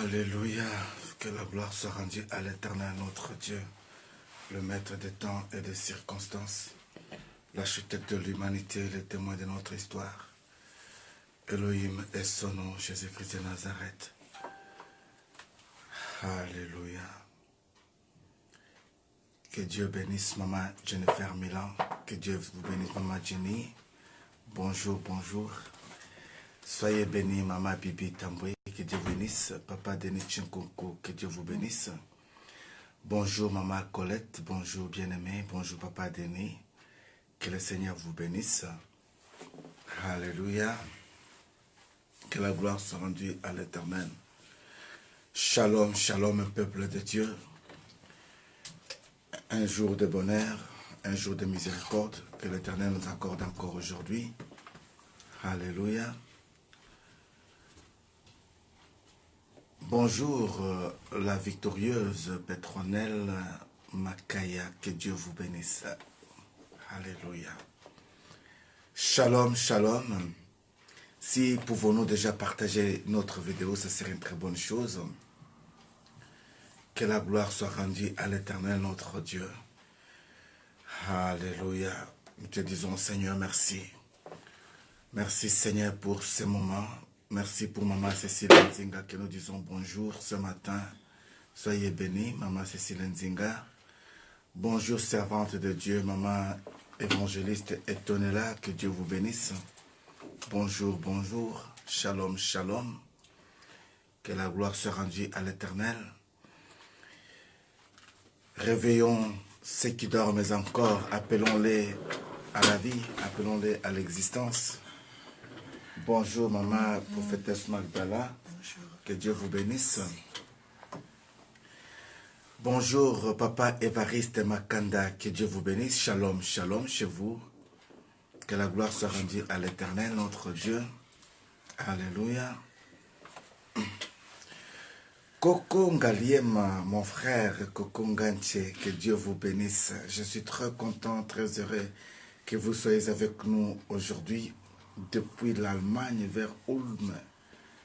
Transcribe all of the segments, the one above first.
Alléluia, que la gloire soit rendue à l'Éternel notre Dieu, le maître des temps et des circonstances, l'architecte de l'humanité, le témoin de notre histoire. Elohim est son nom, Jésus-Christ de Nazareth. Alléluia. Que Dieu bénisse Maman Jennifer Milan, que Dieu vous bénisse Maman Jenny. Bonjour, bonjour. Soyez bénis Maman Bibi Tamboué, que Dieu vous bénisse. Papa Denis Chinkoko, que Dieu vous bénisse. Bonjour Maman Colette, bonjour bien-aimé, bonjour Papa Denis. Que le Seigneur vous bénisse. Alléluia. Que la gloire soit rendue à l'Éternel. Shalom, shalom, peuple de Dieu. Un jour de bonheur, un jour de miséricorde que l'Éternel nous accorde encore aujourd'hui. Alléluia. Bonjour la victorieuse Petronelle Makaya, que Dieu vous bénisse. Alléluia. Shalom, shalom. Si pouvons-nous déjà partager notre vidéo, ce serait une très bonne chose. Que la gloire soit rendue à l'Éternel, notre Dieu. Alléluia. Nous te disons, Seigneur, merci. Merci, Seigneur, pour ce moment. Merci pour Maman Cécile Nzinga, que nous disons bonjour ce matin. Soyez bénis, Maman Cécile Nzinga. Bonjour, servante de Dieu, Maman évangéliste Etonela, que Dieu vous bénisse. Bonjour, bonjour. Shalom, shalom. Que la gloire soit rendue à l'Éternel. Réveillons ceux qui dorment encore, appelons-les à la vie, appelons-les à l'existence. Bonjour Maman Prophétesse Magdala, que Dieu vous bénisse. Bonjour Papa Évariste Makanda, que Dieu vous bénisse. Shalom, shalom chez vous. Que la gloire soit rendue à l'Éternel, notre Dieu. Alléluia. Coco Ngaliema, mon frère Coco Nganche, que Dieu vous bénisse. Je suis très content, très heureux que vous soyez avec nous aujourd'hui depuis l'Allemagne vers Ulm.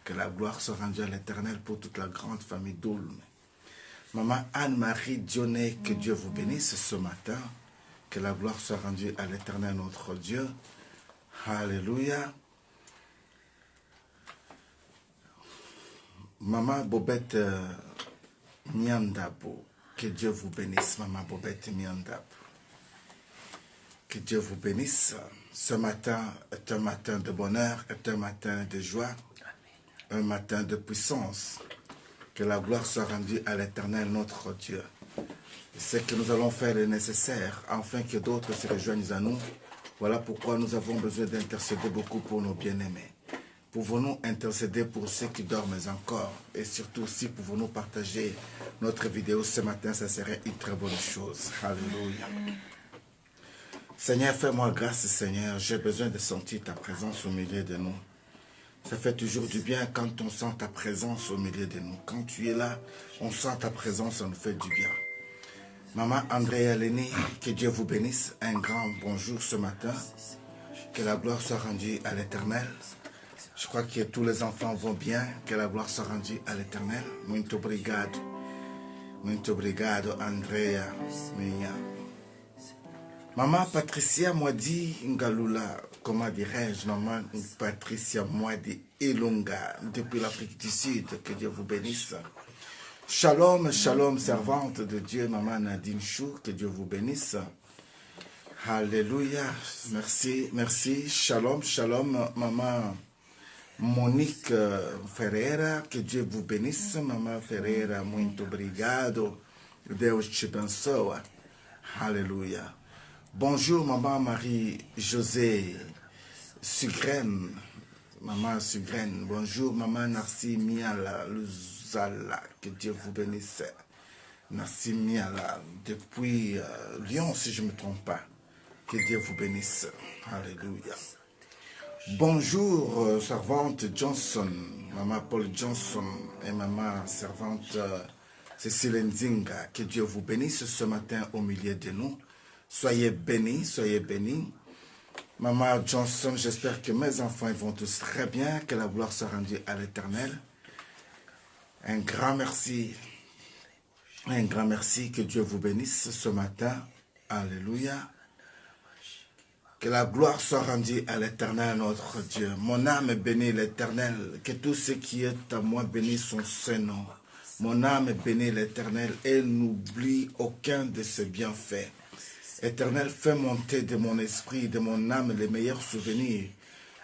Que la gloire soit rendue à l'Éternel pour toute la grande famille d'Ulm. Maman Anne-Marie Dionnet, que Dieu vous bénisse ce matin. Que la gloire soit rendue à l'Éternel notre Dieu. Alléluia. Maman Bobette Miandabo, que Dieu vous bénisse, Maman Bobette Miandabo. Que Dieu vous bénisse. Ce matin est un matin de bonheur, est un matin de joie, un matin de puissance. Que la gloire soit rendue à l'Éternel, notre Dieu. C'est que nous allons faire le nécessaire, afin que d'autres se rejoignent à nous. Voilà pourquoi nous avons besoin d'intercéder beaucoup pour nos bien-aimés. Pouvons-nous intercéder pour ceux qui dorment encore? Et surtout, si pouvons-nous partager notre vidéo ce matin, ça serait une très bonne chose. Alléluia. Seigneur, fais-moi grâce, Seigneur. J'ai besoin de sentir ta présence au milieu de nous. Ça fait toujours du bien quand on sent ta présence au milieu de nous. Quand tu es là, on sent ta présence, ça nous fait du bien. Maman Andrea Léni, que Dieu vous bénisse. Un grand bonjour ce matin. Que la gloire soit rendue à l'Éternel. Je crois que tous les enfants vont bien. Que la gloire soit rendue à l'Éternel. Muito obrigado. Muito obrigado, Andrea. Minha. Maman Patricia Mwadi Ngalula, comment dirais-je, Maman Patricia Mwadi Ilunga, depuis l'Afrique du Sud, que Dieu vous bénisse. Shalom, shalom, servante de Dieu, Maman Nadine Chou, que Dieu vous bénisse. Alléluia, merci, merci. Shalom, shalom, Maman Monique Ferreira, que Dieu vous bénisse. Maman Ferreira, muito obrigado. Deus te abençoe. Alléluia. Bonjour, Maman Marie-Josée Sugren. Maman Sugren. Bonjour, Maman Narcy Miala Luzala. Que Dieu vous bénisse. Narcy Miala, depuis Lyon, si je ne me trompe pas. Que Dieu vous bénisse. Alléluia. Bonjour, servante Johnson. Maman Paul Johnson et Maman servante Cécile Nzinga. Que Dieu vous bénisse ce matin au milieu de nous. Soyez bénis, soyez bénis. Maman Johnson, j'espère que mes enfants vont tous très bien, que la gloire soit rendue à l'Éternel. Un grand merci. Un grand merci. Que Dieu vous bénisse ce matin. Alléluia. Que la gloire soit rendue à l'Éternel, notre Dieu. Mon âme bénit l'Éternel. Que tout ce qui est à moi bénisse son Saint-Nom. Mon âme bénit l'Éternel et n'oublie aucun de ses bienfaits. Éternel, fais monter de mon esprit, de mon âme, les meilleurs souvenirs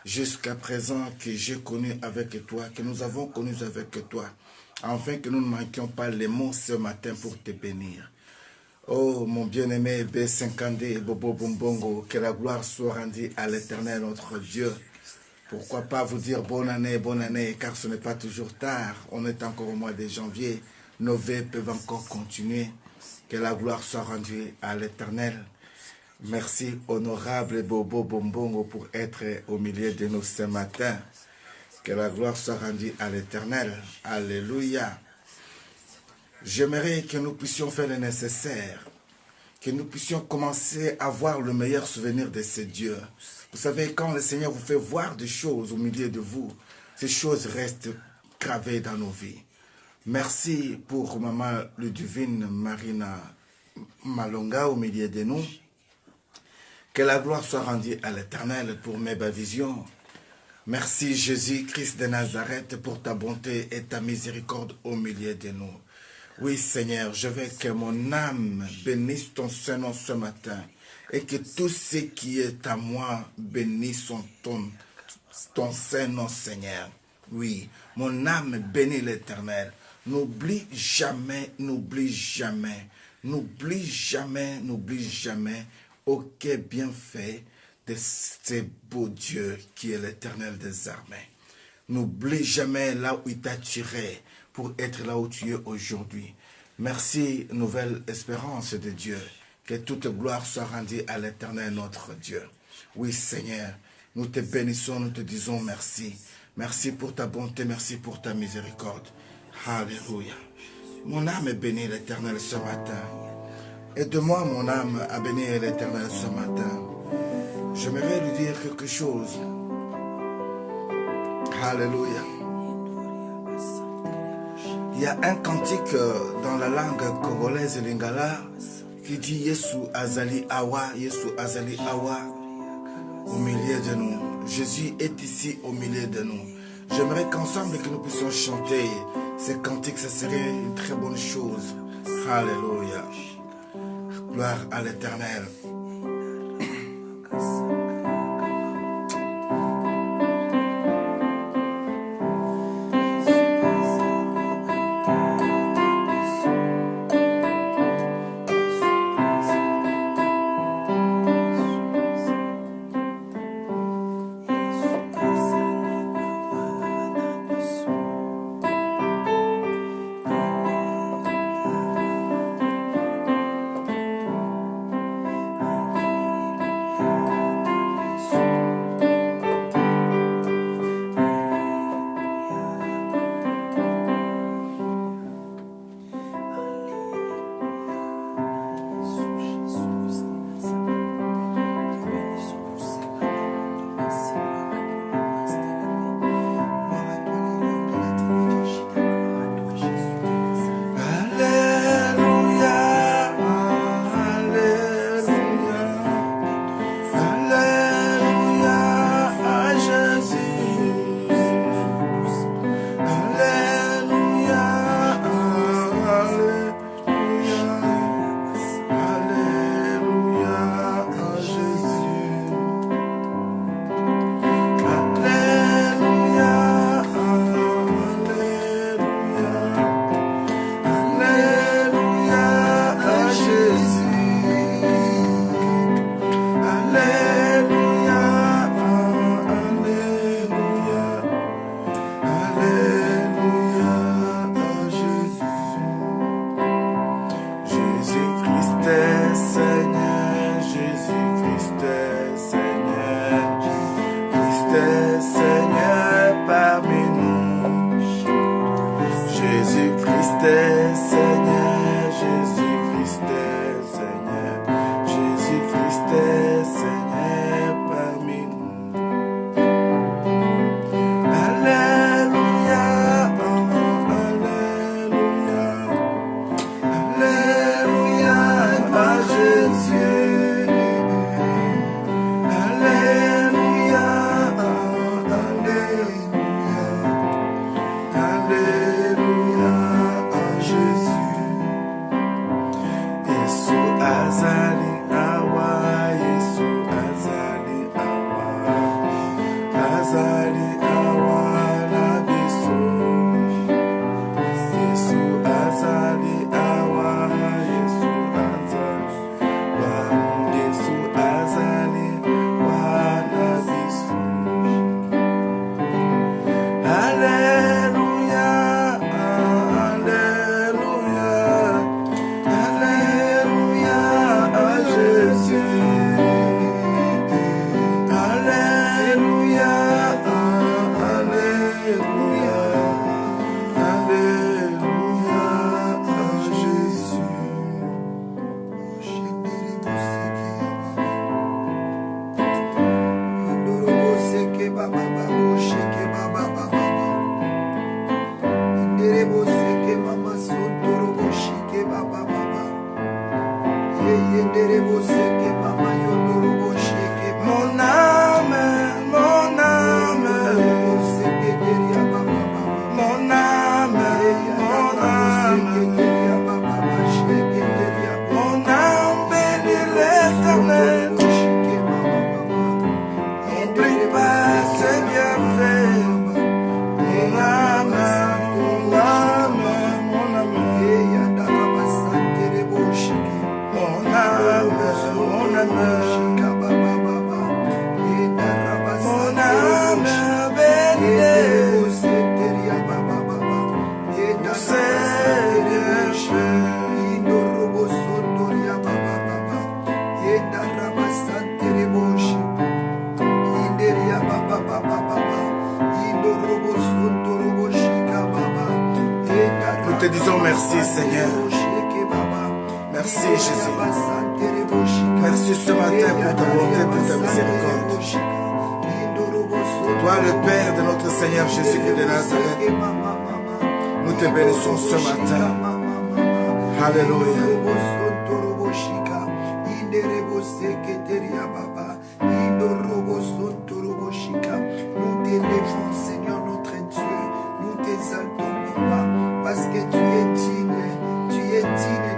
jusqu'à présent que j'ai connu avec toi, que nous avons connu avec toi, afin que nous ne manquions pas les mots ce matin pour te bénir. Oh, mon bien-aimé B50 Bobo Bombongo, que la gloire soit rendue à l'Éternel, notre Dieu. Pourquoi pas vous dire bonne année, car ce n'est pas toujours tard. On est encore au mois de janvier. Nos vœux peuvent encore continuer. Que la gloire soit rendue à l'Éternel. Merci, honorable Bobo Bombongo, pour être au milieu de nous ce matin. Que la gloire soit rendue à l'Éternel. Alléluia. J'aimerais que nous puissions faire le nécessaire, que nous puissions commencer à voir le meilleur souvenir de ce Dieu. Vous savez, quand le Seigneur vous fait voir des choses au milieu de vous, ces choses restent gravées dans nos vies. Merci pour Maman Ludivine Marina Malonga au milieu de nous. Que la gloire soit rendue à l'Éternel pour mes visions. Merci Jésus-Christ de Nazareth pour ta bonté et ta miséricorde au milieu de nous. Oui Seigneur, je veux que mon âme bénisse ton Saint-Nom ce matin et que tout ce qui est à moi bénisse ton Saint-Nom Seigneur. Oui, mon âme bénit l'Éternel. N'oublie jamais, n'oublie jamais, n'oublie jamais, n'oublie jamais aucun bienfait de ce beau Dieu qui est l'Éternel des armées. N'oublie jamais là où il t'a tiré pour être là où tu es aujourd'hui. Merci, nouvelle espérance de Dieu. Que toute gloire soit rendue à l'Éternel, notre Dieu. Oui, Seigneur, nous te bénissons, nous te disons merci. Merci pour ta bonté, merci pour ta miséricorde. Alléluia. Mon âme bénit l'Éternel ce matin. Aide-moi, mon âme, à bénir l'Éternel ce matin. J'aimerais lui dire quelque chose. Alléluia. Il y a un cantique dans la langue congolaise lingala qui dit Yesu Azali Awa, Yesu Azali Awa au milieu de nous. Jésus est ici au milieu de nous. J'aimerais qu'ensemble que nous puissions chanter ces cantiques, ça serait une très bonne chose. Alléluia. Gloire à l'Éternel. Mon âme, mon âme, mon âme, mon âme, mon âme bénit l'Éternel. N'oublie pas ses bienfaits. Mon âme, mon âme, mon âme, mon âme, mon âme. Nous te disons merci Seigneur. Merci Jésus. Merci ce matin pour ta bonté, pour ta miséricorde. Toi le Père de notre Seigneur Jésus-Christ de Nazareth, nous te bénissons ce matin. Alléluia. Nous t'élèvons Seigneur notre Dieu, nous t'exaltons Papa, parce que tu es digne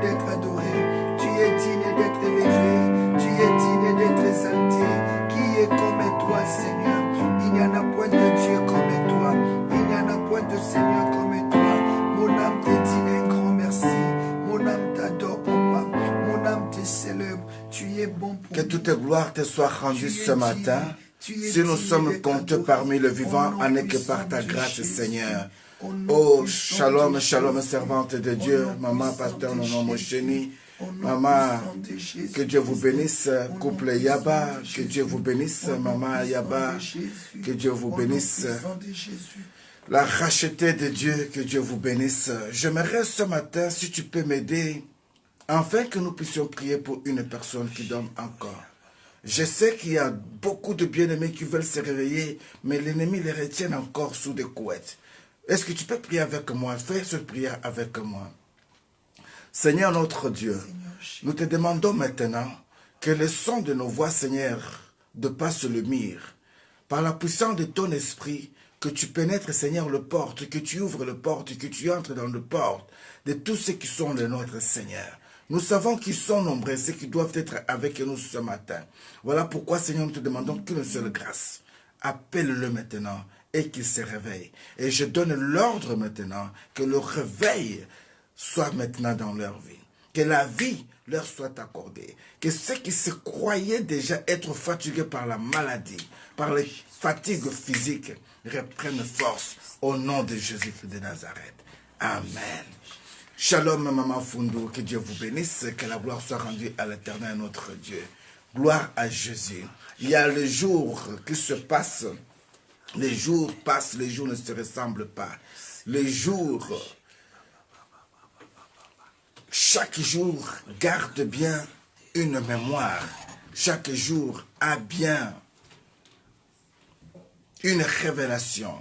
d'être adoré, tu es digne d'être élevé, tu es digne d'être exalté. Qui est comme toi Seigneur? Il n'y en a point de Dieu comme toi, il n'y en a point de Seigneur comme toi. Mon âme te dit un grand merci, mon âme t'adore Papa, mon âme te célèbre, tu es bon pour Que toute gloire te soit rendue ce matin. Si nous sommes comptés parmi le vivant, en est que par ta grâce, Seigneur. Oh, shalom, shalom, servante de Dieu, maman, pasteur, mon nom, génie. Maman, que Dieu vous bénisse, couple Yaba, que Dieu vous bénisse, maman Yaba, que Dieu vous bénisse. La rachetée de Dieu, que Dieu vous bénisse. J'aimerais ce matin, si tu peux m'aider, afin que nous puissions prier pour une personne qui dorme encore. Je sais qu'il y a beaucoup de bien-aimés qui veulent se réveiller, mais l'ennemi les retient encore sous des couettes. Est-ce que tu peux prier avec moi? Fais cette prière avec moi. Seigneur notre Dieu, nous te demandons maintenant que le son de nos voix, Seigneur, dépasse le mur. Par la puissance de ton esprit, que tu pénètres, Seigneur, le porte, que tu ouvres le porte, que tu entres dans le porte de tous ceux qui sont les nôtres, Seigneur. Nous savons qu'ils sont nombreux, ceux qui doivent être avec nous ce matin. Voilà pourquoi, Seigneur, nous te demandons qu'une seule grâce. Appelle-le maintenant et qu'il se réveille. Et je donne l'ordre maintenant que le réveil soit maintenant dans leur vie. Que la vie leur soit accordée. Que ceux qui se croyaient déjà être fatigués par la maladie, par les fatigues physiques, reprennent force au nom de Jésus de Nazareth. Amen. Shalom, maman Fundu, que Dieu vous bénisse, que la gloire soit rendue à l'Éternel, notre Dieu. Gloire à Jésus. Il y a les jours qui se passent, les jours passent, les jours ne se ressemblent pas. Les jours, chaque jour garde bien une mémoire. Chaque jour a bien une révélation.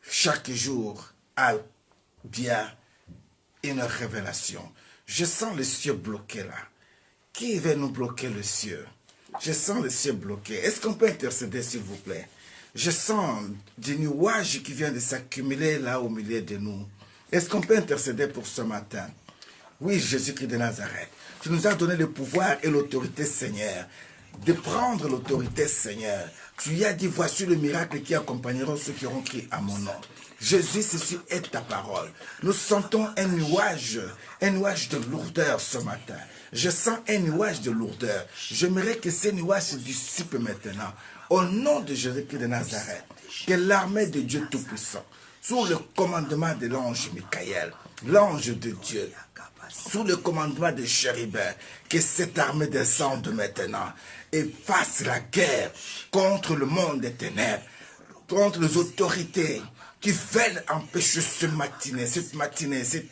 Chaque jour a bien une révélation. Je sens le ciel bloqué là. Qui va nous bloquer le ciel? Je sens le ciel bloqué. Est-ce qu'on peut intercéder s'il vous plaît? Je sens des nuages qui viennent de s'accumuler là au milieu de nous. Est-ce qu'on peut intercéder pour ce matin? Oui, Jésus-Christ de Nazareth. Tu nous as donné le pouvoir et l'autorité, Seigneur, de prendre l'autorité, Seigneur. Tu y as dit, voici le miracle qui accompagneront ceux qui auront crié à mon nom. Jésus, ceci est ta parole. Nous sentons un nuage de lourdeur ce matin. Je sens un nuage de lourdeur. J'aimerais que ces nuages se dissipent maintenant. Au nom de Jésus-Christ de Nazareth, que l'armée de Dieu Tout-Puissant, sous le commandement de l'ange Michael, l'ange de Dieu, sous le commandement de chérubins, que cette armée descende maintenant et fasse la guerre contre le monde des ténèbres, contre les autorités qui veulent empêcher cette matinée, cette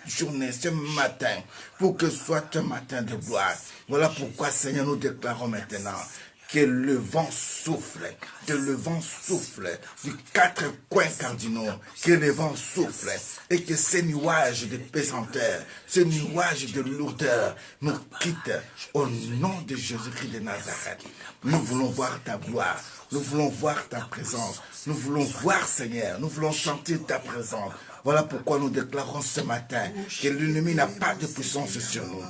journée, ce matin, pour que ce soit un matin de gloire. Voilà pourquoi, Seigneur, nous déclarons maintenant que le vent souffle, que le vent souffle du 4 coins cardinaux, que le vent souffle et que ces nuages de pesanteur, ces nuages de lourdeur nous quittent au nom de Jésus-Christ de Nazareth. Nous voulons voir ta gloire, nous voulons voir ta présence, nous voulons voir Seigneur, nous voulons sentir ta présence. Voilà pourquoi nous déclarons ce matin que l'ennemi n'a pas de puissance sur nous.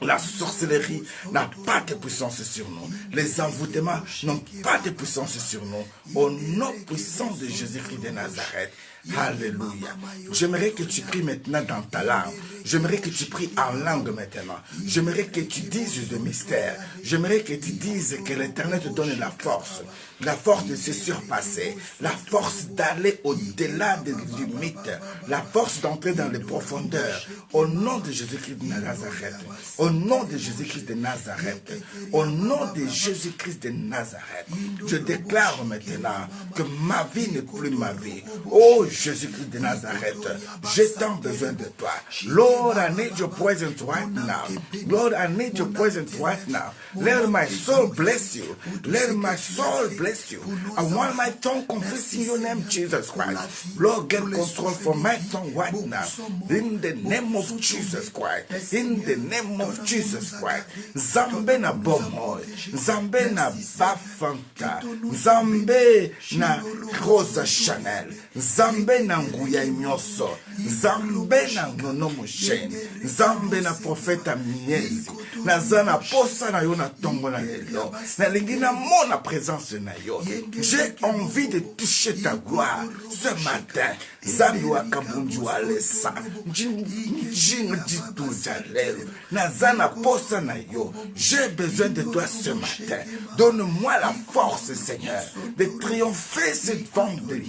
La sorcellerie n'a pas de puissance sur nous. Les envoûtements n'ont pas de puissance sur nous. Au nom puissant de Jésus-Christ de Nazareth. Alléluia. J'aimerais que tu pries maintenant dans ta langue. J'aimerais que tu pries en langue maintenant. J'aimerais que tu dises de mystère. J'aimerais que tu dises que l'Éternel te donne la force. La force de se surpasser. La force d'aller au-delà des limites. La force d'entrer dans les profondeurs. Au nom de Jésus-Christ de Nazareth. Au nom de Jésus-Christ de Nazareth. Au nom de Jésus-Christ de Nazareth. Je déclare maintenant que ma vie n'est plus ma vie. Oh Jésus-Christ de Nazareth, j'ai tant besoin de toi. Lord, I need your presence right now. Lord, I need your presence right now. Let my soul bless you. Let my soul bless you. I want my tongue confessing your name, Jesus Christ. Lord, get control for my tongue right now. In the name of Jesus Christ. In the name of Jesus Christ. Zambe na bomoy. Zambe na bafanta. Zambe na Rosa Chanel. Zambe na nguya nyoso. Zambe na ngono musheni. Zambe na profeta miezi. Na zana posa na yo na tongo na lelo. Na lingina mona présence na yo. J'ai envie de toucher ta gloire ce matin. Zambi wakabunju alesa. Njing jitu jalelo. Na zana posa na yo. J'ai besoin de toi ce matin. Donne-moi la force, Seigneur, de triompher cette vent de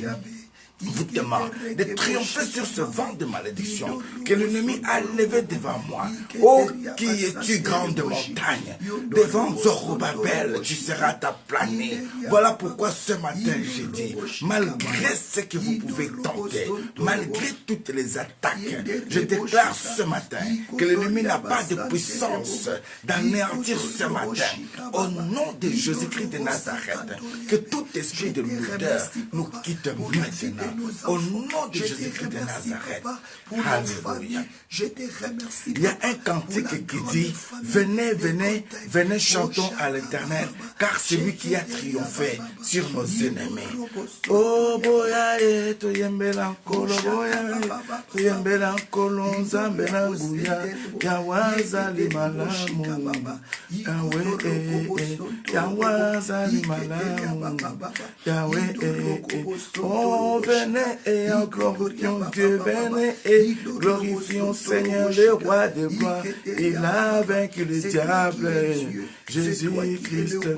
de triompher sur ce vent de malédiction que l'ennemi a levé devant moi. Oh, qui es-tu, grande montagne? Devant Zorobabel, tu seras aplané. Voilà pourquoi ce matin j'ai dit, malgré ce que vous pouvez tenter, malgré toutes les attaques, je déclare ce matin que l'ennemi n'a pas de puissance d'anéantir ce matin. Au nom de Jésus-Christ de Nazareth, que tout esprit de lourdeur nous quitte maintenant. Au nom de Jésus-Christ de Nazareth. Alléluia. Il y a un cantique qui dit, venez, venez, venez, chantons à l'Éternel, car c'est lui qui a triomphé sur nos ennemis. Oh, boya, to yembela kolo, boya, to yembela kolo, zambela guya, yawaza limalamu, yawaza limalamu, oh, venez et en glorifions Dieu, venez et glorifions Seigneur, le roi de gloire. Il a vaincu le diable, Jésus-Christ,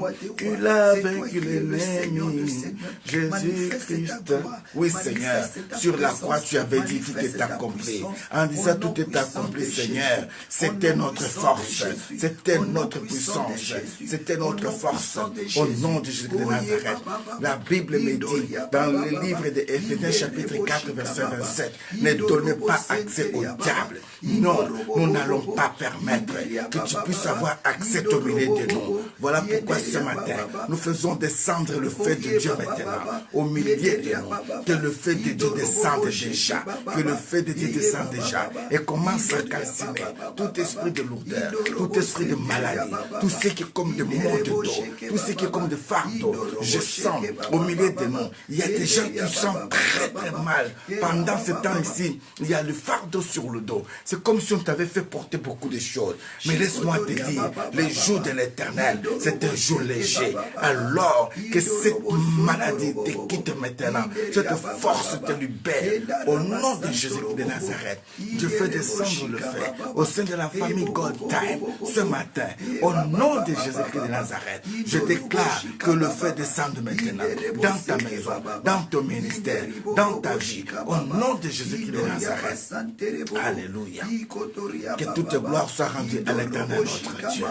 il a vaincu l'ennemi, Jésus-Christ. Oui, Seigneur, sur la croix, tu avais dit tout est accompli. En disant tout est accompli, Seigneur, c'était notre force, c'était notre puissance, c'était notre force. Au nom de Jésus de Nazareth, la Bible me dit, dans le livre de Éphésiens chapitre 4, verset 27, ne donnez pas accès au diable. Non, nous n'allons pas permettre que tu puisses avoir accès au milieu de nous. Voilà pourquoi ce matin, nous faisons descendre le feu de Dieu maintenant au milieu de nous. Que le feu de Dieu descende déjà. Que le feu de Dieu descende déjà et commence à calciner tout esprit de lourdeur, tout esprit de maladie, tout ce qui est comme de maux de dos, tout ce qui est comme de fardeau. Je sens au milieu de nous, il y a des gens qui sentent très très mal. Pendant ce temps ici, il y a le fardeau sur le dos. C'est comme si on t'avait fait porter beaucoup de choses. Mais laisse-moi te dire, les jours de l'Éternel, c'est un jour léger. Alors que cette maladie te quitte maintenant, cette force te libère. Au nom de Jésus de Nazareth, je fais descendre le feu au sein de la famille God Time ce matin. Au nom de Jésus de Nazareth, je déclare que le feu descende maintenant dans ta maison, dans ton ministère, dans ta vie. Au nom de Jésus-Christ de Nazareth. Alléluia. Que toute gloire soit rendue à l'Éternel notre Dieu.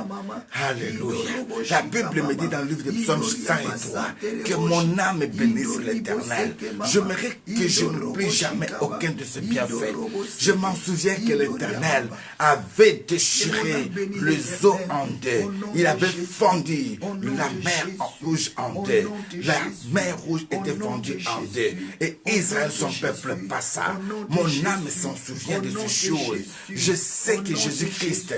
Alléluia. La Bible me dit dans le livre de Psaume 103 que mon âme bénisse l'Éternel. J'aimerais que je n'oublie jamais aucun de ses bienfaits. Je m'en souviens que l'Éternel avait déchiré les eaux en deux. Il avait fondu la mer rouge en deux. La mer rouge était fondue en deux. Et Israël, son peuple, passa. Mon âme s'en souvient de ces choses. Je sais que Jésus-Christ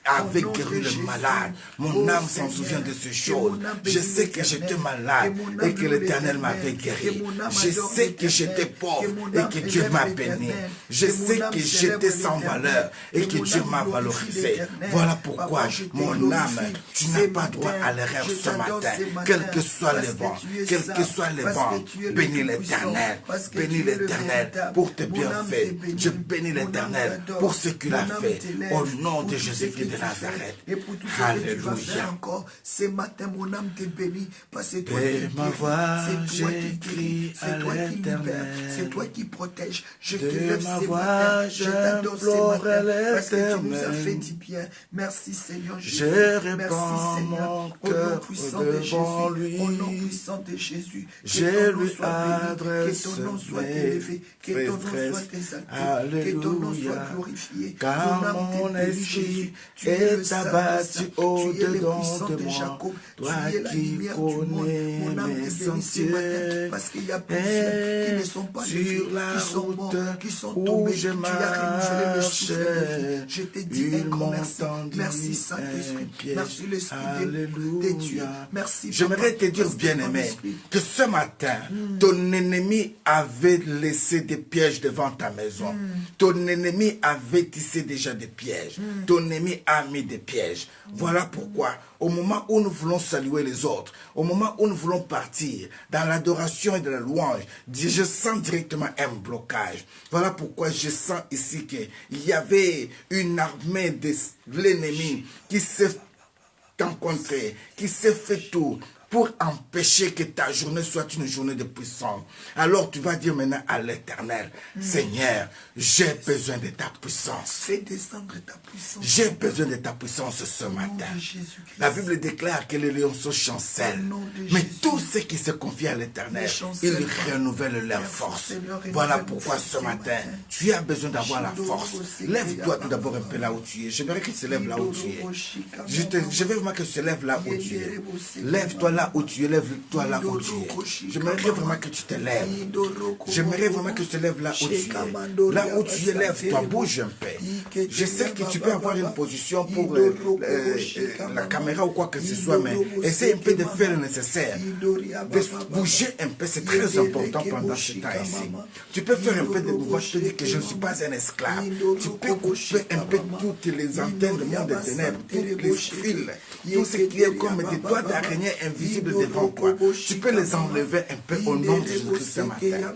avait guéri le malade. Mon âme s'en souvient de ces choses. Je sais que j'étais malade et que l'Éternel m'avait guéri. Je sais que j'étais pauvre et que Dieu m'a béni. Je sais que j'étais sans valeur et que Dieu m'a valorisé. Voilà pourquoi, mon âme, tu n'as pas droit à l'erreur ce matin. Quel que soit le vent, quel que soit le vent, bénis l'Éternel. Bénis l'Éternel pour tes bienfaits. Je bénis l'Éternel pour ce qu'il a fait. Au nom de Jésus-Christ de Nazareth. Alléluia. Ce matin, mon âme te bénit parce que toi de ma voix, c'est toi qui j'écris guéris, c'est toi qui libères, c'est toi qui protèges. Je te de lève ma ce voix, matin, je t'adore ce j'implore matin parce que tu nous as l'Éternel. fait du bien. Merci Seigneur Jésus. Je Merci répands Seigneur. mon Au nom cœur puissant de devant Jésus. lui. Au nom puissant de Jésus. Que Je ton nom lui soit béni, adresse que ton nom soit mes élevé, que ton nom soit prêtresses. exalté, que ton nom soit Alléluia. glorifié. Car Ton âme mon te bénit, esprit Jésus. Tu es le est Saint des abattu Saints. Tu es le au-dedans puissant de de moi. Jacob. Toi Tu es la qui lumière du monde. connais Mon âme mes te bénit ce matin sentiers. parce qu'il y a plusieurs qui ne sont pas levés, Sur la qui sont route morts, qui sont où tombés. je Tu as renouvelé le souffle de vie. marchais, Je te dis un ils grand m'ont merci. tendu Merci un Saint-Esprit. piège. Merci l'Esprit de Alléluia. Dieu. Merci. J'aimerais Papa, te dire, parce que bien-aimé, ton esprit- que ce matin, ton ennemi avait laissé des pièges devant ta maison. Ton ennemi avait tissé déjà des pièges. Ton ennemi a mis des pièges. Voilà pourquoi, au moment où nous voulons saluer les autres, au moment où nous voulons partir dans l'adoration et de la louange, je sens directement un blocage. Voilà pourquoi je sens ici qu'il y avait une armée de l'ennemi qui s'est rencontrée, qui s'est fait tout pour empêcher que ta journée soit une journée de puissance. Alors tu vas dire maintenant à l'Éternel, Seigneur, j'ai besoin de ta puissance. Fais descendre ta puissance. J'ai besoin de ta puissance ce matin. La Bible déclare que les lionceaux chancellent. Mais tous ceux qui se confient à l'Éternel, ils renouvellent leur force. Voilà pourquoi ce matin, tu as besoin d'avoir la force. Lève-toi tout d'abord un peu là où tu es. J'aimerais que tu te lèves là où tu es. Je veux vraiment que tu te lèves là où tu es. Lève-toi là où tu es. Lève-toi là où tu es. J'aimerais vraiment que tu te lèves. J'aimerais vraiment que tu te lèves là où tu es. Là où tu es, lève-toi, bouge un peu. Je sais que tu peux avoir une position pour la caméra ou quoi que ce soit, mais essaie un peu de faire le nécessaire. De bouger un peu, c'est très important pendant ce temps ici. Tu peux faire un peu de mouvement, je te dis que je ne suis pas un esclave. Tu peux couper un peu toutes les antennes du monde des ténèbres, toutes les fils, tout ce qui est comme des doigts d'araignée invisibles devant toi. Tu peux les enlever un peu au nom de Jésus-Christ ce matin.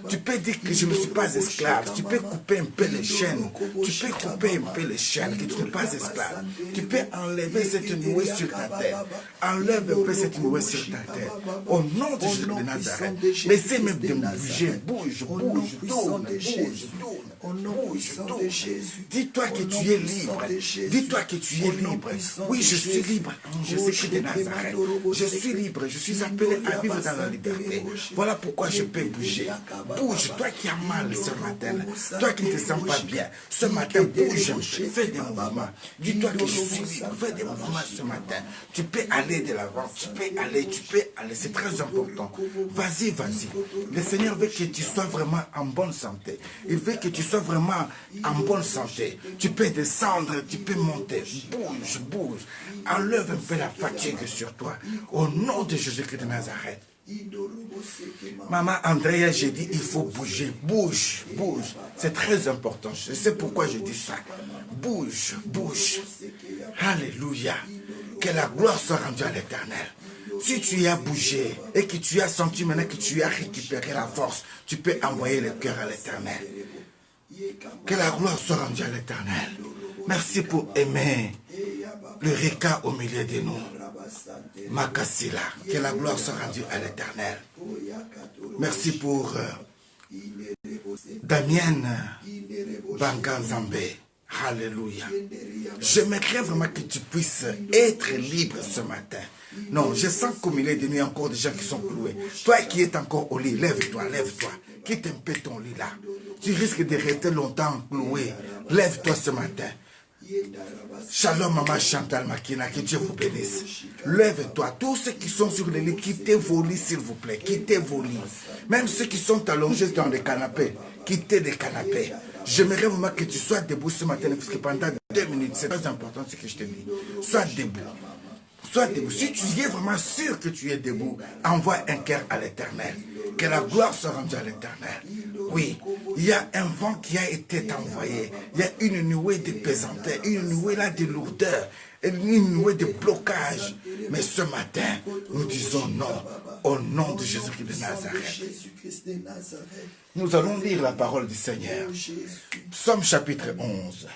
Tu peux dire que je ne suis pas esclave. Tu peux couper un peu les chaînes. Tu peux couper un peu les chaînes, que tu n'es pas esclave. Tu peux enlever cette nouée sur ta tête. Enlève un peu cette nouée sur ta tête. Au nom de Jésus de Nazareth. Laissez même de bouger. Bouge, bouge, tourne, bouge, tourne. Dis-toi que tu es libre. Dis-toi que tu es libre. Oui, je suis libre en Jésus-Christ de Nazareth. Je suis libre. Je suis appelé à vivre dans la liberté. Voilà pourquoi je peux bouger. Bouge, toi qui as mal ce matin. Toi qui ne te sens pas bien. Ce matin, bouge un peu. Fais des mouvements. Dis-toi que je suis libre. Fais des mouvements ce matin. Tu peux aller de l'avant. Tu peux aller. C'est très important. Vas-y, vas-y. Le Seigneur veut que tu sois vraiment en bonne santé. Il veut que tu sois vraiment en bonne santé. Tu peux descendre, tu peux monter. Bouge, bouge. Enlève un peu la fatigue sur toi. Au nom de Jésus-Christ de Nazareth. Maman Andrea, j'ai dit, il faut bouger. Bouge, bouge. C'est très important. Je sais pourquoi je dis ça. Bouge, bouge. Alléluia. Que la gloire soit rendue à l'Éternel. Si tu as bougé et que tu as senti maintenant que tu as récupéré la force, tu peux envoyer le cœur à l'Éternel. Que la gloire soit rendue à l'Éternel. Merci pour aimer le Rika au milieu de nous. Makasila. Que la gloire soit rendue à l'Éternel. Merci pour Damien Banganzambe. Alléluia. J'aimerais vraiment que tu puisses être libre ce matin. Non, je sens comme il est de nuit encore des gens qui sont cloués. Toi qui es encore au lit, lève-toi, lève-toi. Quitte un peu ton lit là. Tu risques de rester longtemps cloué. Lève-toi ce matin. Shalom Maman Chantal Makina, que Dieu vous bénisse. Lève-toi. Tous ceux qui sont sur les lits, quittez vos lits s'il vous plaît. Quittez vos lits. Même ceux qui sont allongés dans les canapés, quittez les canapés. J'aimerais vraiment que tu sois debout ce matin, parce que pendant 2 minutes, c'est très important ce que je te dis. Sois debout. Sois debout. Si tu es vraiment sûr que tu es debout, envoie un cœur à l'Éternel. Que la gloire soit rendue à l'Éternel. Oui, il y a un vent qui a été envoyé. Il y a une nuée de pesanteur, une nuée là de lourdeur, une nuée de blocage. Mais ce matin, nous disons non, au nom de Jésus-Christ de Nazareth. Nous allons lire la parole du Seigneur. Psaume chapitre 11.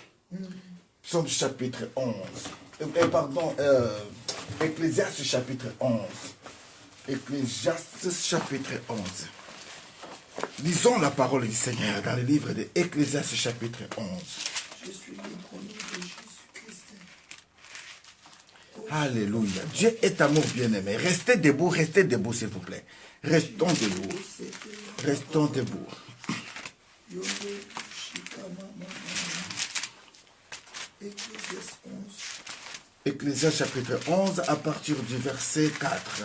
Psaume chapitre 11. Pardon, Ecclésiaste chapitre 11. Ecclésiaste chapitre 11. Lisons la parole du Seigneur dans le livre de Ecclésiaste chapitre 11. Je suis libre au nom de Jésus-Christ. Alléluia. Dieu est amour bien-aimé. Restez debout s'il vous plaît. Restons debout. Restons debout. Ecclésiaste chapitre 11 à partir du verset 4.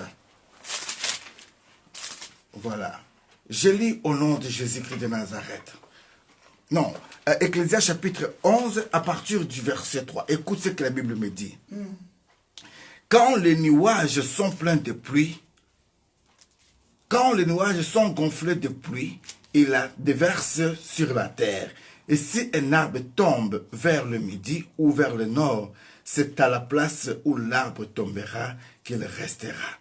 Voilà. Je lis au nom de Jésus-Christ de Nazareth. Non, Ecclésiaste chapitre 11 à partir du verset 3. Écoute ce que la Bible me dit. Quand les nuages sont pleins de pluie, quand les nuages sont gonflés de pluie, il la déverse sur la terre. Et si un arbre tombe vers le midi ou vers le nord, c'est à la place où l'arbre tombera qu'il restera.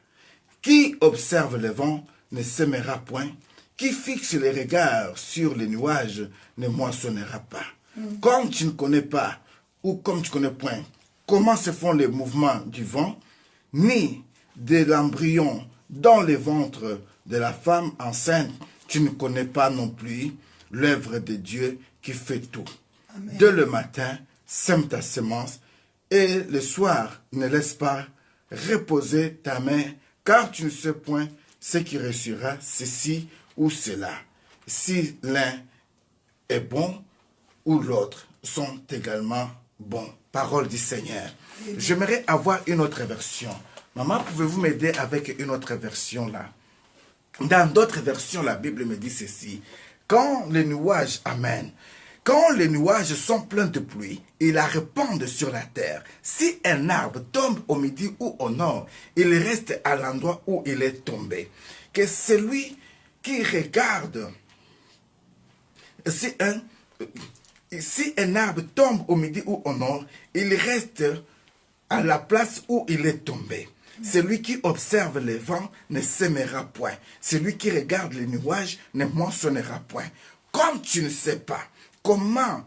Qui observe le vent ne sèmera point. Qui fixe les regards sur les nuages ne moissonnera pas. Comme tu ne connais pas, ou comme tu ne connais point, comment se font les mouvements du vent, ni de l'embryon dans le ventre de la femme enceinte, tu ne connais pas non plus l'œuvre de Dieu qui fait tout. Amen. Dès le matin, sème ta semence, et le soir, ne laisse pas reposer ta main, car tu ne sais point ce qui réussira, ceci ou cela. Si l'un est bon ou l'autre sont également bons. Parole du Seigneur. J'aimerais avoir une autre version. Maman, pouvez-vous m'aider avec une autre version là? Dans d'autres versions, la Bible me dit ceci. Quand les nuages amènent, quand les nuages sont pleins de pluie, ils la répandent sur la terre. Si un arbre tombe au midi ou au nord, il reste à l'endroit où il est tombé. Que celui qui regarde, si un arbre tombe au midi ou au nord, il reste à la place où il est tombé. Celui qui observe les vents ne sèmera point. Celui qui regarde les nuages ne moissonnera point. Comme tu ne sais pas comment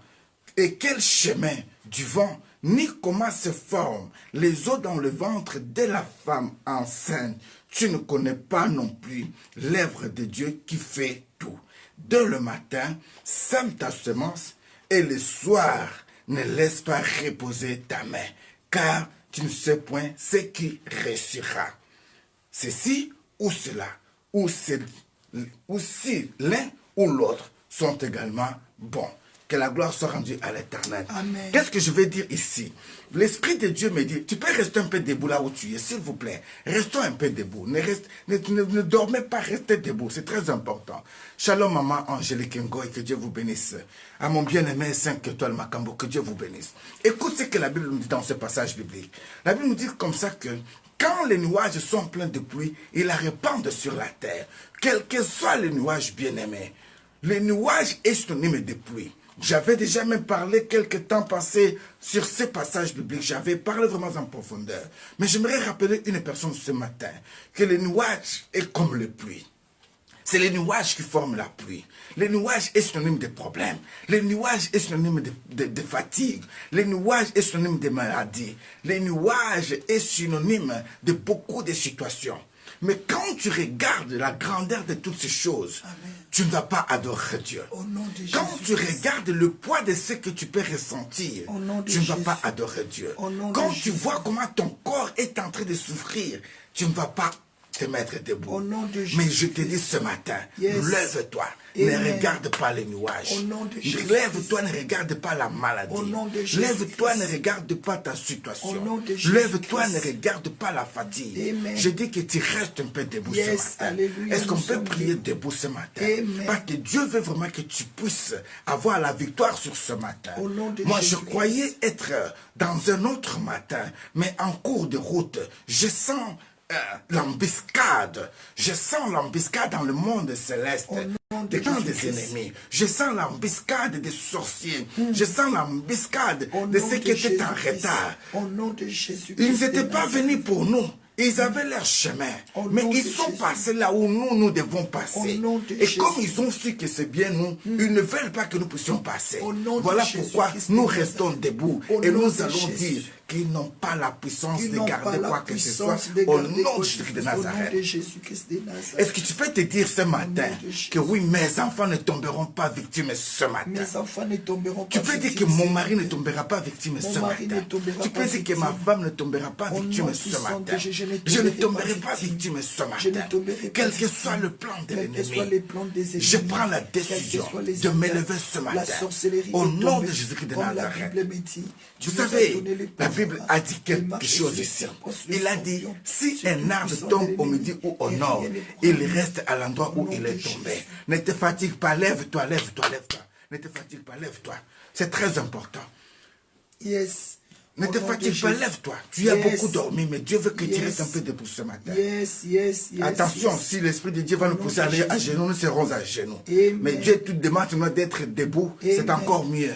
et quel chemin du vent, ni comment se forment les os dans le ventre de la femme enceinte, tu ne connais pas non plus l'œuvre de Dieu qui fait tout. Dès le matin, sème ta semence, et le soir, ne laisse pas reposer ta main, car tu ne sais point ce qui réussira. Ceci ou cela, ou si l'un ou l'autre sont également bons. Que la gloire soit rendue à l'Éternel. Qu'est-ce que je vais dire ici? L'Esprit de Dieu me dit, tu peux rester un peu debout là où tu es, s'il vous plaît. Restons un peu debout. Ne dormez pas, restez debout. C'est très important. Shalom, maman Angélique Ngoy, que Dieu vous bénisse. À mon bien-aimé 5 étoiles Makambo, que Dieu vous bénisse. Écoute ce que la Bible nous dit dans ce passage biblique. La Bible nous dit comme ça que quand les nuages sont pleins de pluie, ils la répandent sur la terre. Quel que soit le nuage bien-aimé, le nuage est synonyme de pluie. J'avais déjà même parlé quelques temps passé sur ce passage biblique. J'avais parlé vraiment en profondeur. Mais j'aimerais rappeler une personne ce matin que le nuage est comme le pluie. C'est les nuages qui forment la pluie. Le nuage est synonyme de problèmes. Le nuage est synonyme de fatigue. Le nuage est synonyme de maladie. Le nuage est synonyme de beaucoup de situations. Mais quand tu regardes la grandeur de toutes ces choses, Amen. tu ne vas pas adorer Dieu. Au nom de Quand tu Jésus-Christ. regardes le poids de ce que tu peux ressentir, Au nom de tu ne vas Jésus. pas adorer Dieu. Au nom de Quand tu Jésus. vois comment ton corps est en train de souffrir, tu ne vas pas te mettre debout. Au nom de Mais je te Jésus-Christ. dis ce matin, Yes. lève-toi. Amen. Ne regarde pas les nuages. Au nom de Jésus-Christ. Lève-toi, ne regarde pas la maladie. Au nom de Jésus-Christ. Lève-toi, ne regarde pas ta situation. Au nom de Jésus-Christ. Lève-toi, ne regarde pas la fatigue. Amen. Je dis que tu restes un peu debout Yes. ce matin. Alléluia. Est-ce qu'on Nous peut sommes prier debout. debout ce matin? Amen. Parce que Dieu veut vraiment que tu puisses avoir la victoire sur ce matin. Au nom de Moi, je Jésus-Christ. croyais être dans un autre matin, mais en cours de route, je sens l'embuscade. Je sens l'embuscade dans le monde céleste. Des camps des ennemis. Je sens l'embuscade des sorciers. Je sens l'embuscade de ceux qui étaient en retard. Au nom de Jésus. Ils n'étaient pas venus pour nous. Ils avaient leur chemin. Mais ils sont passés là où nous devons passer. Et comme ils ont su que c'est bien nous, ils ne veulent pas que nous puissions passer. Voilà pourquoi nous restons debout. Et nous allons dire qu'ils n'ont pas la puissance de garder quoi que ce soit au nom de Jésus de Nazareth. Est-ce que tu peux te dire ce matin que oui, mes enfants ne tomberont pas victimes ce matin? Mes enfants ne tomberont pas Tu peux dire que mon mari ne tombera pas victime ce matin. Tu peux dire que ma femme ne tombera pas victime ce matin. Je ne tomberai pas victime ce matin. Quel que soit le plan de l'ennemi, je prends la décision de m'élever ce matin au nom de Jésus-Christ de Nazareth. Vous savez, la Bible a dit quelque chose ici. Il a dit, si un arbre tombe au midi ou au nord, il reste à l'endroit où il est tombé. Ne te fatigue pas, lève-toi, lève-toi, lève-toi. Ne te fatigue pas, lève-toi. C'est très important. Yes. Ne te fatigue pas, lève-toi. Tu as beaucoup dormi, mais Dieu veut que tu restes un peu debout ce matin. Attention, si l'Esprit de Dieu va nous pousser à aller à genoux, nous serons à genoux. Mais Dieu te demande d'être debout, c'est encore mieux.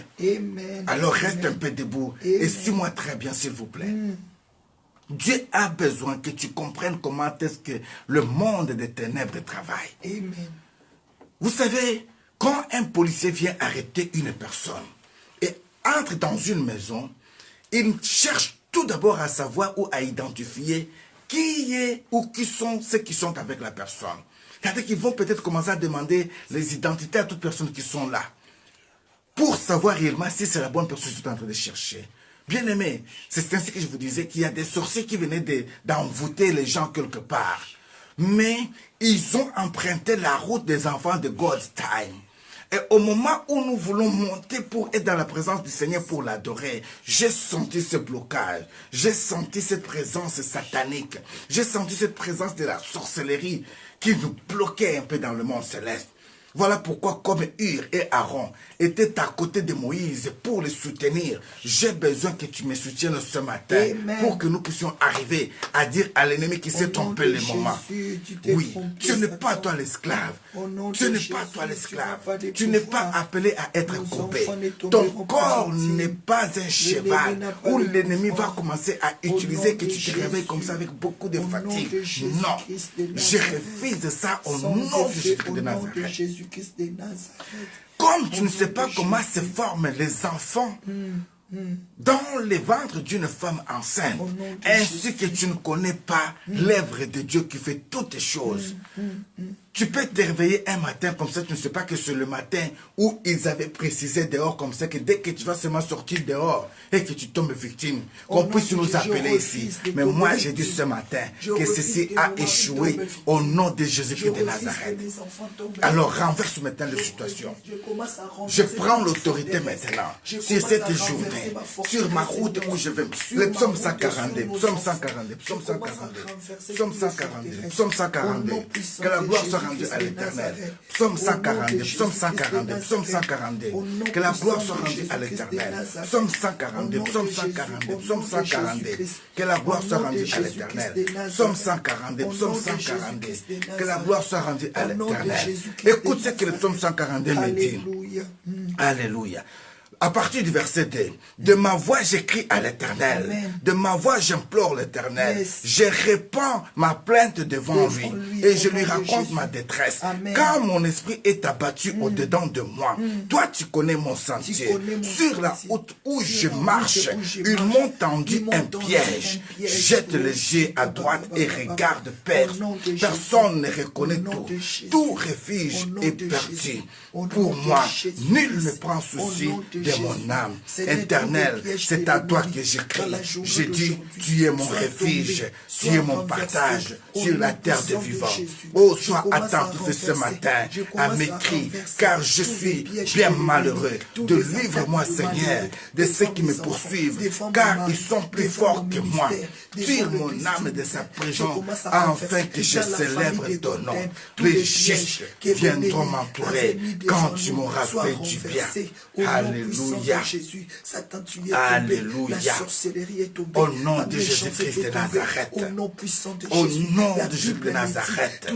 Alors reste un peu debout et suis-moi très bien, s'il vous plaît. Dieu a besoin que tu comprennes comment est-ce que le monde des ténèbres travaille. Amen. Vous savez, quand un policier vient arrêter une personne et entre dans une maison, il cherche tout d'abord à savoir ou à identifier qui est ou qui sont ceux qui sont avec la personne. C'est-à-dire qu'ils vont peut-être commencer à demander les identités à toutes personnes qui sont là pour savoir réellement si c'est la bonne personne que tu es en train de chercher. Bien aimé, c'est ainsi que je vous disais qu'il y a des sorciers qui venaient d'envoûter les gens quelque part. Mais ils ont emprunté la route des enfants de God's time. Et au moment où nous voulons monter pour être dans la présence du Seigneur pour l'adorer, j'ai senti ce blocage. J'ai senti cette présence satanique. J'ai senti cette présence de la sorcellerie qui nous bloquait un peu dans le monde céleste. Voilà pourquoi, comme Hur et Aaron étaient à côté de Moïse pour les soutenir, j'ai besoin que tu me soutiennes ce matin. Amen. Pour que nous puissions arriver à dire à l'ennemi qui s'est trompé le moment. Oui, ce n'est pas toi l'esclave. Ce n'est pas toi l'esclave. Tu n'es pas appelé à être coupé. Ton corps n'est pas un cheval où l'ennemi va commencer à utiliser que tu te réveilles comme ça avec beaucoup de fatigue. Non, je refuse ça au nom de Jésus de Nazareth. Comme tu ne sais pas comment se forment les enfants dans le ventre d'une femme enceinte, ainsi que tu ne connais pas l'œuvre de Dieu qui fait toutes choses, tu peux te réveiller un matin comme ça, tu ne sais pas que c'est le matin où ils avaient précisé dehors comme ça, que dès que tu vas seulement sortir dehors et que tu tombes victime, qu'on puisse nous appeler ici. Mais moi, j'ai dit ce matin que ceci a échoué au nom de Jésus-Christ de Nazareth. Alors, renverse maintenant la situation. Je prends l'autorité maintenant sur cette journée, sur ma route où je vais. Le psaume 142, psaume 142, psaume 142, psaume 142, psaume 142. Que la gloire soit rendue à l'éternel. Psaume 142, psaume 142, psaume 142. Que la gloire soit rendue à l'éternel. Psaume 142, psaume 142, psaume 142. Que la gloire soit rendue à l'éternel. Psaume 142, psaume 142. Que la gloire soit rendue à l'éternel. Écoute ce que le psaume 142 me dit. Alléluia. À partir du verset 2, de ma voix j'écris à l'Éternel, de ma voix j'implore l'Éternel, je répands ma plainte devant lui et je lui raconte ma détresse. Quand mon esprit est abattu au-dedans de moi, toi tu connais mon sentier. Sur la route où je marche, ils m'ont tendu un piège. Jette les yeux à droite et regarde personne ne reconnaît tout. Tout refuge est perdu. Pour moi, nul ne prend souci de mon âme. Éternel, c'est à toi que j'écris. J'ai dit, tu es mon refuge, tu es mon partage sur la terre des vivants. Oh, sois attentif ce matin à mes cris, car je suis bien malheureux. Délivre-moi, Seigneur, de ceux qui me poursuivent, car ils sont plus forts que moi. Tire mon âme de sa prison, afin que je célèbre ton nom. Les justes viendront m'entourer quand tu m'auras fait du bien. Alléluia. Alléluia. Au nom de Jésus-Christ de Nazareth. Au nom de Jésus de Nazareth.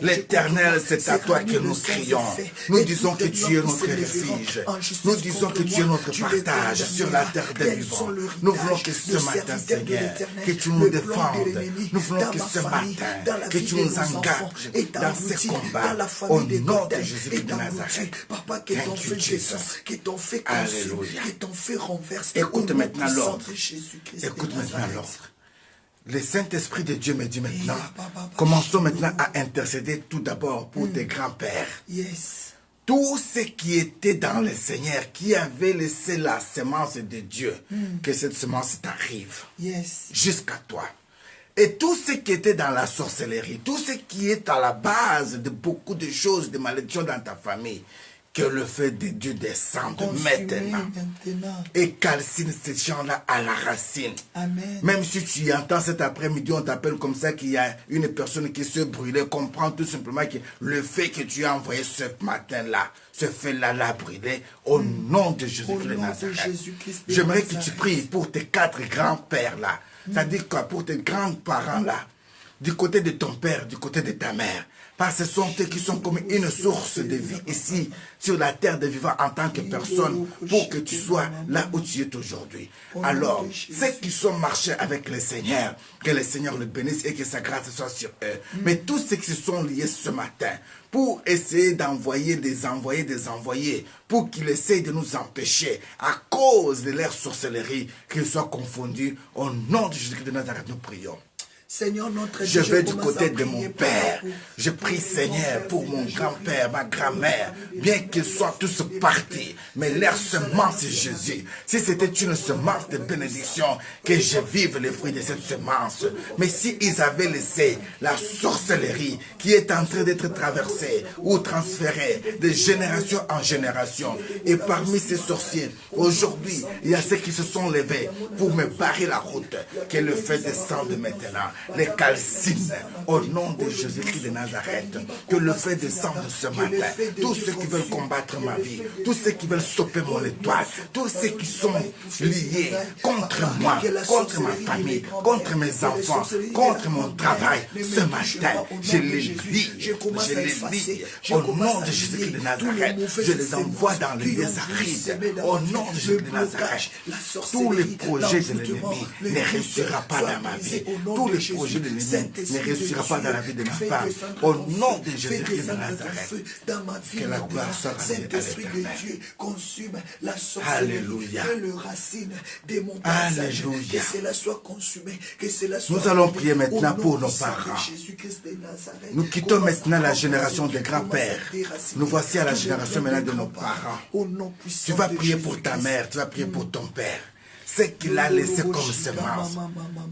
L'Éternel, c'est à toi que nous crions. Nous disons que tu es notre refuge. Nous disons que tu es notre partage sur la terre des vivants. Nous voulons que ce matin, Seigneur, que tu nous défendes. Nous voulons que ce matin, que tu nous engages dans ces combats. Au nom de Jésus de Nazareth. Papa, que ton fait descend, que ton fait consume, que ton fait renverse. Écoute maintenant l'ordre. Écoute maintenant l'ordre. Le Saint-Esprit de Dieu me dit maintenant, commençons maintenant à intercéder tout d'abord pour tes grands-pères. Yes. Tous ceux qui étaient dans le Seigneur, qui avaient laissé la semence de Dieu, que cette semence t'arrive jusqu'à toi. Et tous ceux qui étaient dans la sorcellerie, tous ceux qui étaient à la base de beaucoup de choses, de malédictions dans ta famille, que le feu de Dieu descende maintenant et calcine ces gens-là à la racine. Amen. Même si tu entends cet après-midi, on t'appelle comme ça qu'il y a une personne qui se brûlait, comprends tout simplement que le fait que tu as envoyé ce matin-là, ce feu-là l'a brûlé au nom de Jésus-Christ de Nazareth. J'aimerais que tu pries pour tes 4 grands-pères-là. C'est-à-dire quoi? Pour tes grands-parents-là, du côté de ton père, du côté de ta mère. Parce que ce sont eux qui sont comme une source de vie ici, sur la terre des vivants en tant que personne, pour que tu sois là où tu es aujourd'hui. Alors, ceux qui sont marchés avec le Seigneur, que le Seigneur le bénisse et que sa grâce soit sur eux. Mais tous ceux qui se sont liés ce matin, pour essayer d'envoyer des envoyés, pour qu'ils essayent de nous empêcher, à cause de leur sorcellerie, qu'ils soient confondus, au nom de Jésus-Christ de Nazareth, nous prions. Seigneur, notre Dieu, je vais du côté de mon père. Je prie, Seigneur, pour mon grand-père, ma grand-mère, bien qu'ils soient tous partis, mais leur semence, Jésus, si c'était une semence de bénédiction, que je vive les fruits de cette semence. Mais s'ils avaient laissé la sorcellerie qui est en train d'être traversée ou transférée de génération en génération, et parmi ces sorciers, aujourd'hui, il y a ceux qui se sont levés pour me barrer la route, que le feu descende maintenant. Les calcines au nom de Jésus-Christ de Nazareth, que le feu descende ce matin. Tous ceux qui veulent combattre ma vie, tous ceux qui veulent stopper mon étoile, tous ceux qui sont liés contre moi, contre ma famille, contre mes enfants, contre mon travail, ce matin, je les lis, au nom de Jésus-Christ de Nazareth, je les envoie dans les lieux arides, au nom de Jésus de Nazareth. Tous les projets de l'ennemi ne réussira pas dans ma vie, tous les projets de l'ennemi ne réussira pas dans la vie de ma femme, au nom de Jésus-Christ de Nazareth, que la gloire soit rendue à l'Éternel. Consume la sorcellerie, Alléluia. que le racine de mon passage, Alléluia. que cela soit consumé, que cela soit... Nous allons prier maintenant pour nos parents. Nous quittons maintenant la génération des grands-pères. Nous voici à la génération maintenant de nos parents. Tu vas prier pour ta mère, tu vas prier pour ton père. Ce qu'il a laissé comme semence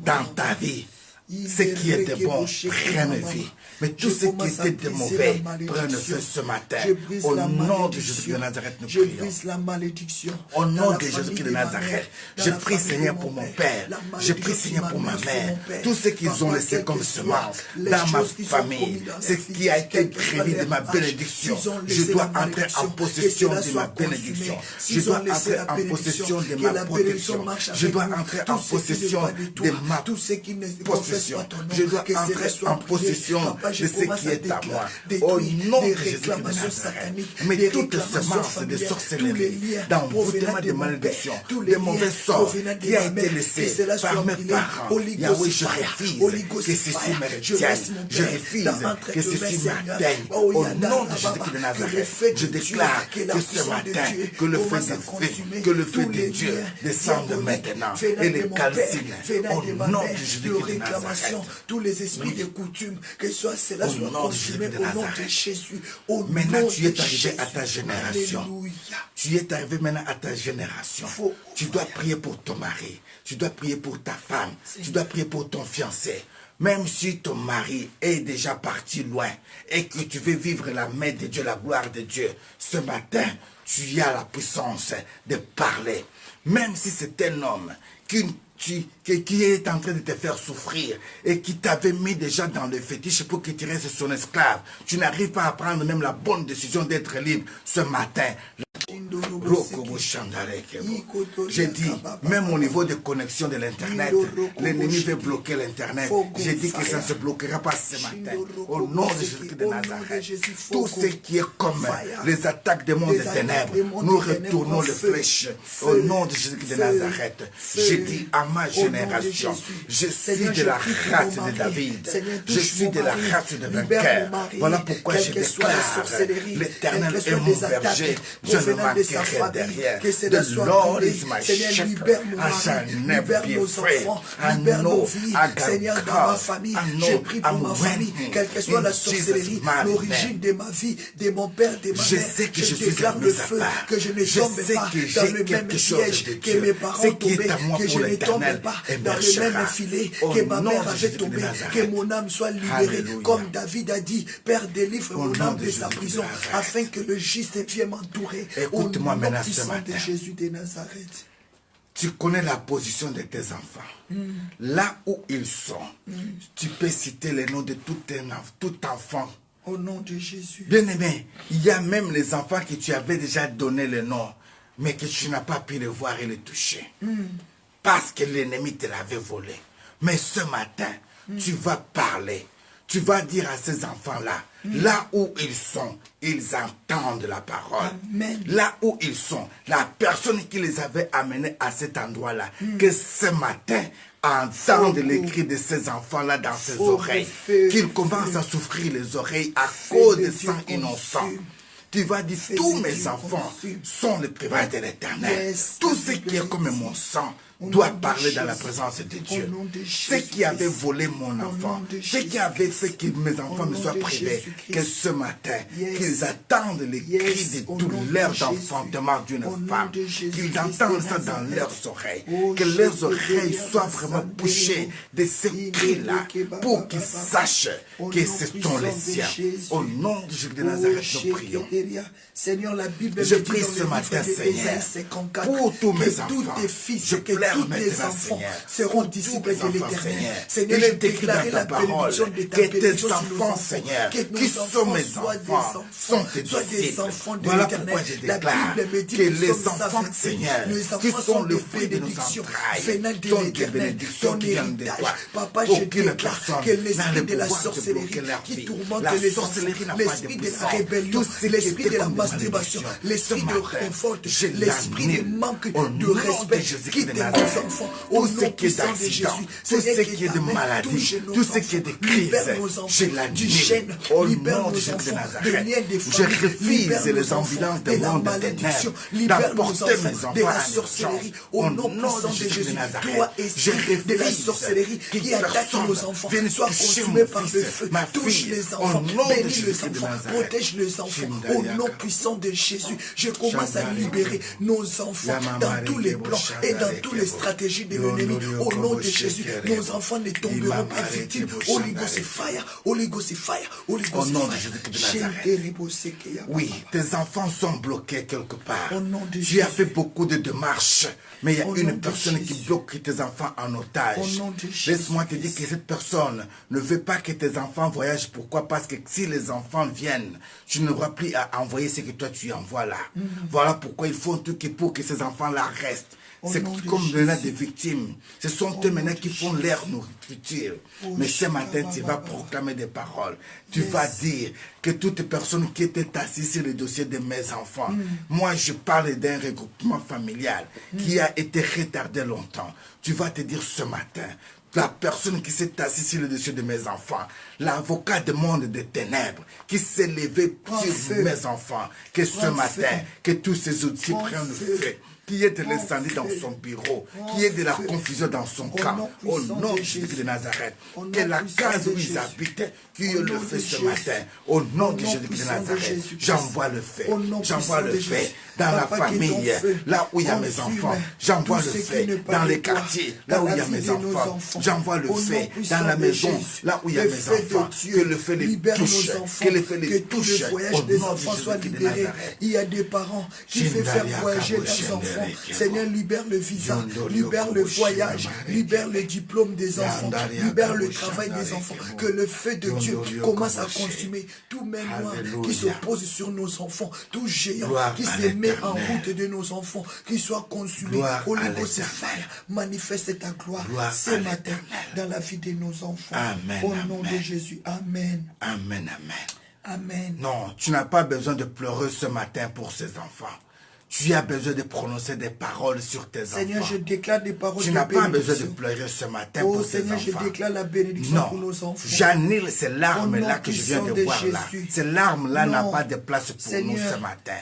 dans ta vie. Ce qui était bon prenne vie. Mais tout ce qui était de mauvais prenne feu ce matin. Au nom de Jésus de Nazareth, nous prions. Au nom de Jésus de Nazareth, je prie Seigneur pour mon père. Je prie Seigneur pour ma mère. Tout ce qu'ils ont laissé comme semence dans ma famille, ce qui a été prévu de ma bénédiction, je dois entrer en possession de ma bénédiction. Je dois entrer en possession de ma protection. Je dois entrer en possession de ma possession. possession. Je dois entrer en possession de ce qui est à moi. Au nom de Jésus-Christ de Nazareth. Mais toute semence de sorcellerie, d'envoûtement de malédiction, de mauvais sorts qui a été laissé par mes parents, Yahweh, je refuse que ceci me retienne. Je refuse que ceci m'atteigne. Au nom de Jésus-Christ de Nazareth, je déclare que ce matin, que le feu de Dieu descende maintenant et les calcine. Au nom de Jésus-Christ de Nazareth. Tous les esprits de coutume, que cela soit consumé au nom de Jésus. Maintenant, tu es arrivé à ta génération. Tu es arrivé maintenant à ta génération. Tu dois prier pour ton mari. Tu dois prier pour ta femme. Tu dois prier pour ton fiancé. Même si ton mari est déjà parti loin et que tu veux vivre la main de Dieu, la gloire de Dieu, ce matin, tu as la puissance de parler. Même si c'est un homme qui est en train de te faire souffrir et qui t'avait mis déjà dans le fétiche pour que tu restes son esclave, tu n'arrives pas à prendre même la bonne décision d'être libre ce matin. J'ai dit, même au niveau de connexion de l'internet, l'ennemi veut bloquer l'internet. J'ai dit que ça ne se bloquera pas ce matin. Au nom de Jésus de Nazareth, tout ce qui est comme les attaques des mondes des ténèbres, nous retournons les flèches. Au nom de Jésus de Nazareth, j'ai dit à ma génération, je suis de la race de David, je suis de la race de vainqueur. Voilà pourquoi je déclare, l'Éternel est mon berger, je ne manquerai de rien. The Lord is my shepherd, I shall never be afraid. I know I Seigneur, dans ma famille, j'ai pris pour ma famille, quelle que soit la sorcellerie, l'origine de ma vie, de mon père, de ma mère, je déclare le feu, que je ne tombe pas dans le même piège que mes parents tombaient, que je ne tombe pas dans le même filet que ma mère avait tombé, que mon âme soit libérée, comme David a dit, Père, délivre mon âme de sa prison, afin que le juste vienne m'entourer. Écoute-moi maintenant ce matin. De Jésus de Nazareth. Tu connais la position de tes enfants. Là où ils sont, tu peux citer les noms de tout enfant. Au nom de Jésus. Bien-aimé, il y a même les enfants que tu avais déjà donné le nom, mais que tu n'as pas pu les voir et les toucher. Parce que l'ennemi te l'avait volé. Mais ce matin, tu vas parler. Tu vas dire à ces enfants-là, là où ils sont, ils entendent la parole. Amen. Là où ils sont, la personne qui les avait amenés à cet endroit-là, que ce matin, entendent les cris de ces enfants-là dans ses oreilles, qu'ils commencent à souffrir les oreilles à cause de sang innocent. Tu vas dire, tous mes enfants sont les prévêtements de l'Éternel. Tout ce qui est comme mon sang doit parler dans la présence de Dieu. Ce qui avait volé mon enfant, ce qui avait fait que mes enfants me soient privés, que ce matin, qu'ils attendent les cris de douleur d'enfantement d'une femme, qu'ils entendent ça dans leurs oreilles, que leurs oreilles soient vraiment bouchées de ces cris-là, pour qu'ils sachent que c'est ton les siens. Au nom de Jésus de Nazareth, nous prions. Seigneur, la Bible Je prie ce matin, Seigneur, pour tous mes enfants. Je pleure tous les maintenant, enfants Seigneur, seront disciples de l'Éternel. Seigneur, je déclare la parole que tes enfants, Seigneur, qui sont mes enfants, sont tes disciples. Voilà pourquoi je déclare que les enfants, Seigneur, qui sont le fruit de nos entrailles, sont des bénédictions qui viennent de toi. Papa, je Aucune déclare personne que n'a le l'esprit de la pouvoir de sorcellerie bloquer leur qui vie. tourmente La les sorcellerie enfants, n'a pas de l'esprit de la puissance. rébellion, Tout ce qui l'esprit était de la comme des masturbation, malédictions, l'esprit ce de matin, révolte, je l'esprit de l'annule. manque Au de nom de respect, Jésus quitte de nos Nazareth. enfants, Tout au ce nom qui est puissant de Jésus. d'accident, tout ce qui est de maladie, tout ce qui est de crise, libère nos je enfants du l'annule. gêne, Au libère nom de nos Jésus de enfants de Nazareth. liens de Je famille, refuse libère les nos enfants ambulances de de la monde de malédiction, ténèbres, libère nos d'apporter mes enfants enfants de la à sorcellerie, l'urgence. au nom puissant de Jésus Jésus. Nazareth. Toi, Je esprit de la refuse sorcellerie que qui attaque personne nos enfants, vienne soit toucher consumé mon par le fils, feu, ma touche fille. les Au enfants, nom de bénis Jésus les de enfants, Nazareth. protège les enfants, au nom puissant de Jésus. Je commence à Chandale, libérer nos enfants dans tous les plans et dans toutes les stratégies de l'ennemi. Au nom de Jésus, nos enfants ne tomberont pas victimes. Holy Ghost fire, Holy Ghost fire, Holy Au Ghost nom de fire. Jésus de Nazareth. Oui, tes enfants sont bloqués quelque part. Au nom de Tu as Jésus. fait beaucoup de démarches, mais il y a Au nom une de personne qui Jésus. bloque tes enfants en otage. Au nom de Jésus. Laisse-moi te dire que cette personne ne veut pas que tes enfants voyagent. Pourquoi? Parce que si les enfants viennent, tu n'auras plus à envoyer ce que toi tu envoies là. Voilà pourquoi il faut un truc pour que ces enfants-là restent. C'est comme maintenant des victimes. Ce sont eux maintenant qui font leur nourriture. Mais ce matin, tu vas proclamer des paroles. Tu vas dire que toute personne qui était assise sur le dossier de mes enfants, moi je parle d'un regroupement familial qui a été retardé longtemps. Tu vas te dire ce matin, la personne qui s'est assise sur le dossier de mes enfants, l'avocat du monde des ténèbres, qui s'est levé sur mes enfants, que ce matin, que tous ces outils prennent feu, qui est de l'incendie dans son bureau, qui est de la confusion dans son camp, au nom de Jésus de Nazareth, que la case où ils habitaient, qui est le feu ce matin, au nom de Jésus de Nazareth, j'envoie le feu, j'envoie le feu dans la famille, là où il y a mes enfants, j'envoie le feu dans les quartiers, là où il y a mes enfants, j'envoie le feu dans la maison, là où il y a mes enfants, que le feu les touche, que le feu les touche, au nom de Jésus de Nazareth. Il y a des parents qui font faire voyager leurs enfants. Seigneur, libère le visa, libère le voyage, libère le diplôme des enfants, libère le travail des enfants. Que le feu de Dieu commence à consumer tout même noir qui se pose sur nos enfants, tout géant qui se met en route de nos enfants, qui soit consumé. Holy Ghost fire, manifeste ta gloire ce matin dans la vie de nos enfants. Amen, au nom de Jésus. Amen. Amen, amen. Amen. Non, tu n'as pas besoin de pleurer ce matin pour ces enfants. Tu as besoin de prononcer des paroles sur tes enfants. Seigneur, je déclare des paroles de bénédiction. Tu n'as pas besoin de pleurer ce matin pour tes Seigneur, enfants. je déclare la bénédiction pour nos enfants. J'annule ces larmes-là que je viens de voir là. Ces larmes-là n'ont pas de place pour Seigneur, nous ce matin.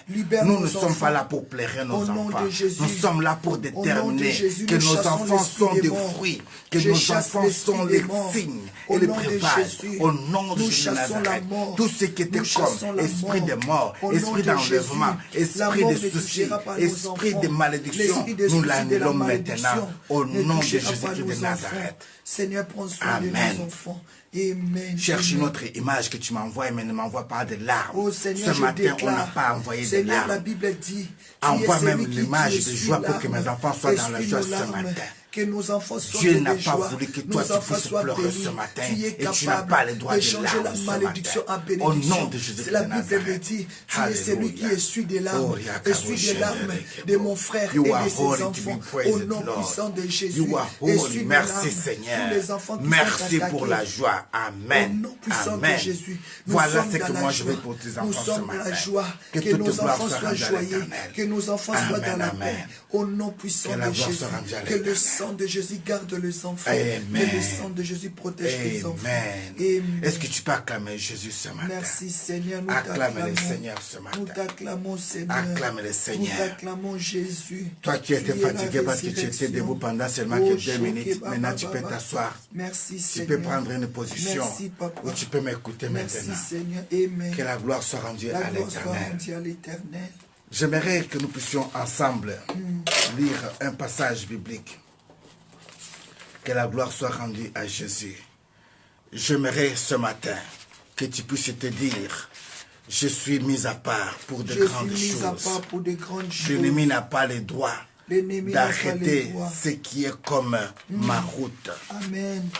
Nous ne sommes pas là pour pleurer nos enfants. Nous sommes là pour déterminer que nos enfants sont des fruits, que nos enfants sont les signes et les prévages. Au nom de Jésus de Nazareth, tout ce qui était comme esprit de mort, esprit d'enlèvement, esprit de souci, esprit de malédiction, nous l'annulons maintenant au nom de Jésus-Christ de Nazareth. Seigneur, prends soin de nos enfants. Amen. Cherche une autre image que tu m'envoies, mais ne m'envoie pas de larmes. Oh, Seigneur, ce matin, on n'a pas envoyé de larmes. La Bible dit, envoie même l'image de joie pour que mes enfants soient dans la joie ce matin. Que nos enfants soient Dieu n'a pas voulu que toi tu puisses pleurer ce matin et tu n'as pas le droit de changer la malédiction en bénédiction. Au nom de Jésus de Nazareth. La Bible dit, tu es celui qui essuie des larmes, essuie des larmes de mon frère et de ses enfants. Au nom puissant de Jésus. Merci Seigneur. Merci pour la joie. Amen. Au nom puissant de Jésus. Voilà ce que moi je veux pour tes enfants ce matin. Nous sommes dans la joie. Que nos enfants soient joyeux. Que nos enfants soient dans la paix. Au nom puissant de Jésus. Que le sang de Jésus garde les enfants. Amen. Que le sang de Jésus protège les enfants. Amen. Est-ce que tu peux acclamer Jésus ce matin? Merci Seigneur. Nous acclame le Seigneur ce matin. Nous t'acclamons Seigneur. Acclame le Seigneur. Nous t'acclamons Jésus. Toi qui étais fatigué parce que tu étais debout pendant seulement que 2 minutes. Maintenant tu peux t'asseoir. Merci Tu Seigneur. peux prendre une position. Merci Papa. Où tu peux m'écouter maintenant. Merci Seigneur. Amen. Que la gloire soit rendue à l'Éternel. J'aimerais que nous puissions ensemble lire un passage biblique. Que la gloire soit rendue à Jésus. J'aimerais ce matin que tu puisses te dire, je suis mis à part pour de grandes choses. L'ennemi n'a pas le droit d'arrêter ce qui est comme ma route. Amen.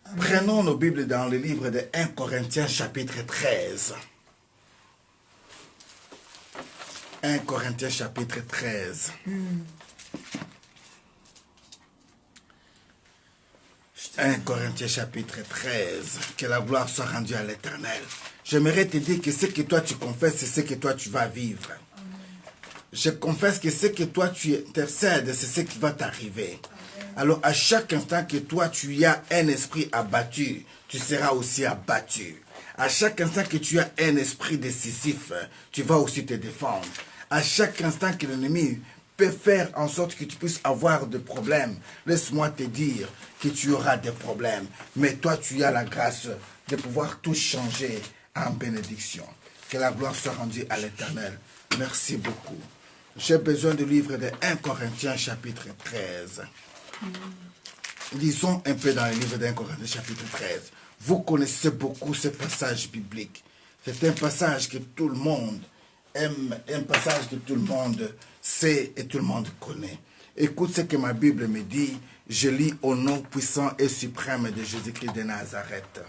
Amen. Prenons nos Bibles dans le livre de 1 Corinthiens chapitre 13. 1 Corinthiens chapitre 13. 1 Corinthiens chapitre 13. Que la gloire soit rendue à l'Éternel. J'aimerais te dire que ce que toi tu confesses, c'est ce que toi tu vas vivre. Je confesse que ce que toi tu intercèdes, c'est ce qui va t'arriver. Alors à chaque instant que toi tu as un esprit abattu, tu seras aussi abattu. À chaque instant que tu as un esprit décisif, tu vas aussi te défendre. À chaque instant que l'ennemi peut faire en sorte que tu puisses avoir des problèmes, laisse-moi te dire que tu auras des problèmes. Mais toi, tu as la grâce de pouvoir tout changer en bénédiction. Que la gloire soit rendue à l'Éternel. Merci beaucoup. J'ai besoin du livre de 1 Corinthiens chapitre 13. Lisons un peu dans le livre de 1 Corinthiens chapitre 13. Vous connaissez beaucoup ce passage biblique. C'est un passage que tout le monde aime, un passage que tout le monde sait et tout le monde connaît. Écoute ce que ma Bible me dit. Je lis au nom puissant et suprême de Jésus-Christ de Nazareth.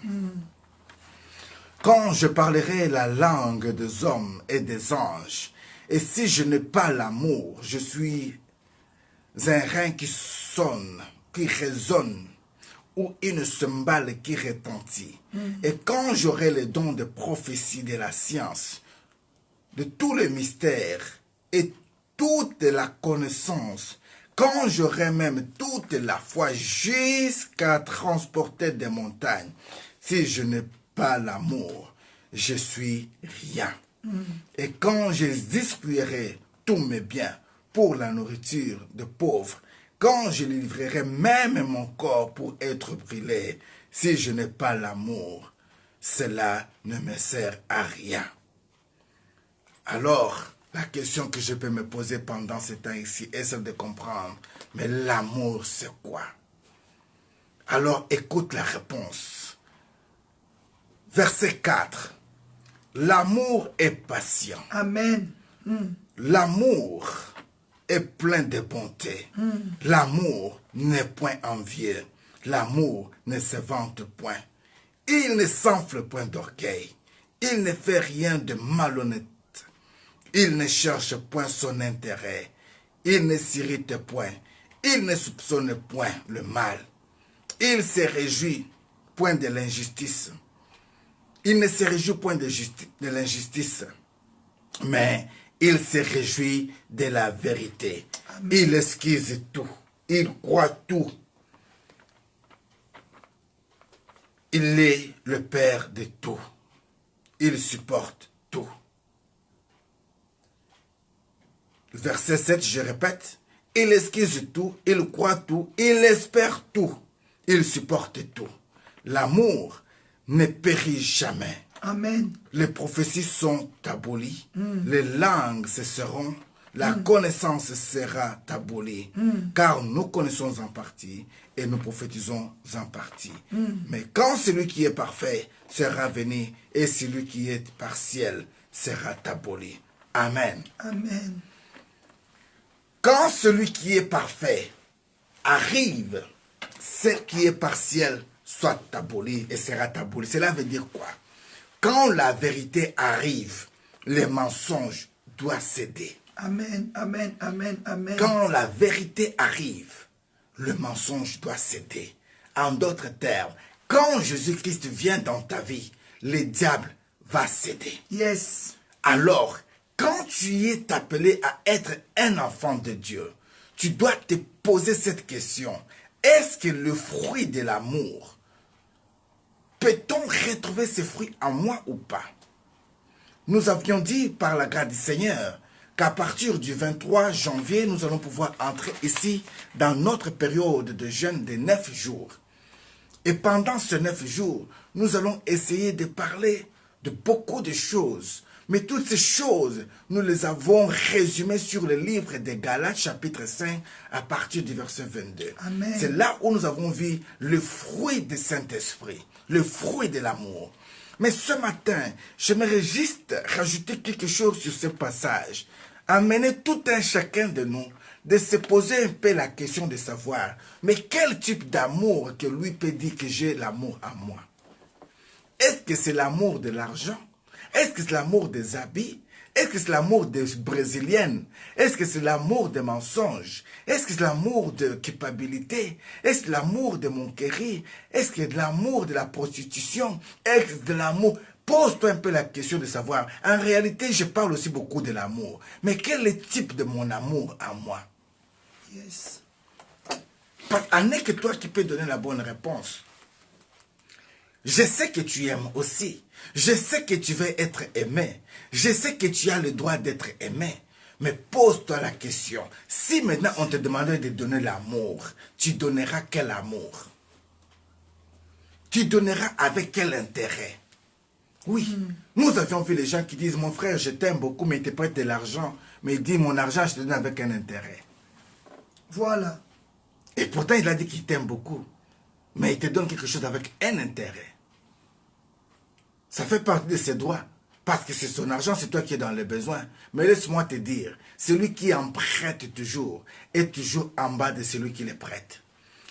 Quand je parlerai la langue des hommes et des anges, et si je n'ai pas l'amour, je suis un rein qui sonne, qui résonne, ou une cymbale qui retentit. Et quand j'aurai le don de prophétie, de la science, de tous les mystères et toute la connaissance, quand j'aurai même toute la foi jusqu'à transporter des montagnes, si je n'ai pas l'amour, je suis rien. Et quand je distribuerai tous mes biens pour la nourriture de pauvres, quand je livrerai même mon corps pour être brûlé, si je n'ai pas l'amour, cela ne me sert à rien. Alors, la question que je peux me poser pendant ce temps ici est celle de comprendre, mais l'amour c'est quoi? Alors écoute la réponse. Verset 4. L'amour est patient. Amen. L'amour est plein de bonté. L'amour n'est point envieux. L'amour ne se vante point. Il ne s'enfle point d'orgueil. Il ne fait rien de malhonnête. Il ne cherche point son intérêt. Il ne s'irrite point. Il ne soupçonne point le mal. Il se réjouit point de l'injustice. Il ne se réjouit point de l'injustice, mais il se réjouit de la vérité. Amen. Il excuse tout. Il croit tout. Il est le Père de tout. Il supporte tout. Verset 7, je répète. Il excuse tout, il croit tout, il espère tout. Il supporte tout. L'amour ne périt jamais. Amen. Les prophéties sont abolies. Les langues cesseront. La connaissance sera abolie. Car nous connaissons en partie et nous prophétisons en partie. Mais quand celui qui est parfait sera venu et celui qui est partiel sera aboli. Amen. Amen. Quand celui qui est parfait arrive, ce qui est partiel soit aboli et sera aboli. Cela veut dire quoi? Quand la vérité arrive, les mensonges doivent céder. Amen, amen, amen, amen. Quand la vérité arrive, le mensonge doit céder. En d'autres termes, quand Jésus-Christ vient dans ta vie, le diable va céder. Yes. Alors, quand tu es appelé à être un enfant de Dieu, tu dois te poser cette question. Est-ce que le fruit de l'amour, peut-on retrouver ce fruit en moi ou pas? Nous avions dit par la grâce du Seigneur qu'à partir du 23 janvier, nous allons pouvoir entrer ici dans notre période de jeûne de 9 jours. Et pendant ces 9 jours, nous allons essayer de parler de beaucoup de choses. Mais toutes ces choses, nous les avons résumées sur le livre des Galates, chapitre 5, à partir du verset 22. C'est là où nous avons vu le fruit du Saint-Esprit, le fruit de l'amour. Mais ce matin, j'aimerais juste rajouter quelque chose sur ce passage. Amener tout un chacun de nous de se poser un peu la question de savoir, mais quel type d'amour que lui peut dire que j'ai l'amour à moi? Est-ce que c'est l'amour de l'argent? Est-ce que c'est l'amour des habits? Est-ce que c'est l'amour des brésiliennes? Est-ce que c'est l'amour des mensonges? Est-ce que c'est l'amour de culpabilité? Est-ce que c'est l'amour de mon chéri? Est-ce que c'est de l'amour de la prostitution? Est-ce que c'est de l'amour? Pose-toi un peu la question de savoir. En réalité, je parle aussi beaucoup de l'amour. Mais quel est le type de mon amour à moi? Yes. Parce qu'il n'est que toi qui peux donner la bonne réponse. Je sais que tu aimes aussi. Je sais que tu veux être aimé. Je sais que tu as le droit d'être aimé. Mais pose-toi la question. Si maintenant on te demandait de donner l'amour, tu donneras quel amour? Tu donneras avec quel intérêt? Oui. Nous avions vu les gens qui disent, mon frère, je t'aime beaucoup, mais il te prête de l'argent. Mais il dit, mon argent, je te donne avec un intérêt. Voilà. Et pourtant, il a dit qu'il t'aime beaucoup. Mais il te donne quelque chose avec un intérêt. Ça fait partie de ses droits. Parce que c'est son argent, c'est toi qui es dans les besoins. Mais laisse-moi te dire, celui qui en prête toujours est toujours en bas de celui qui les prête.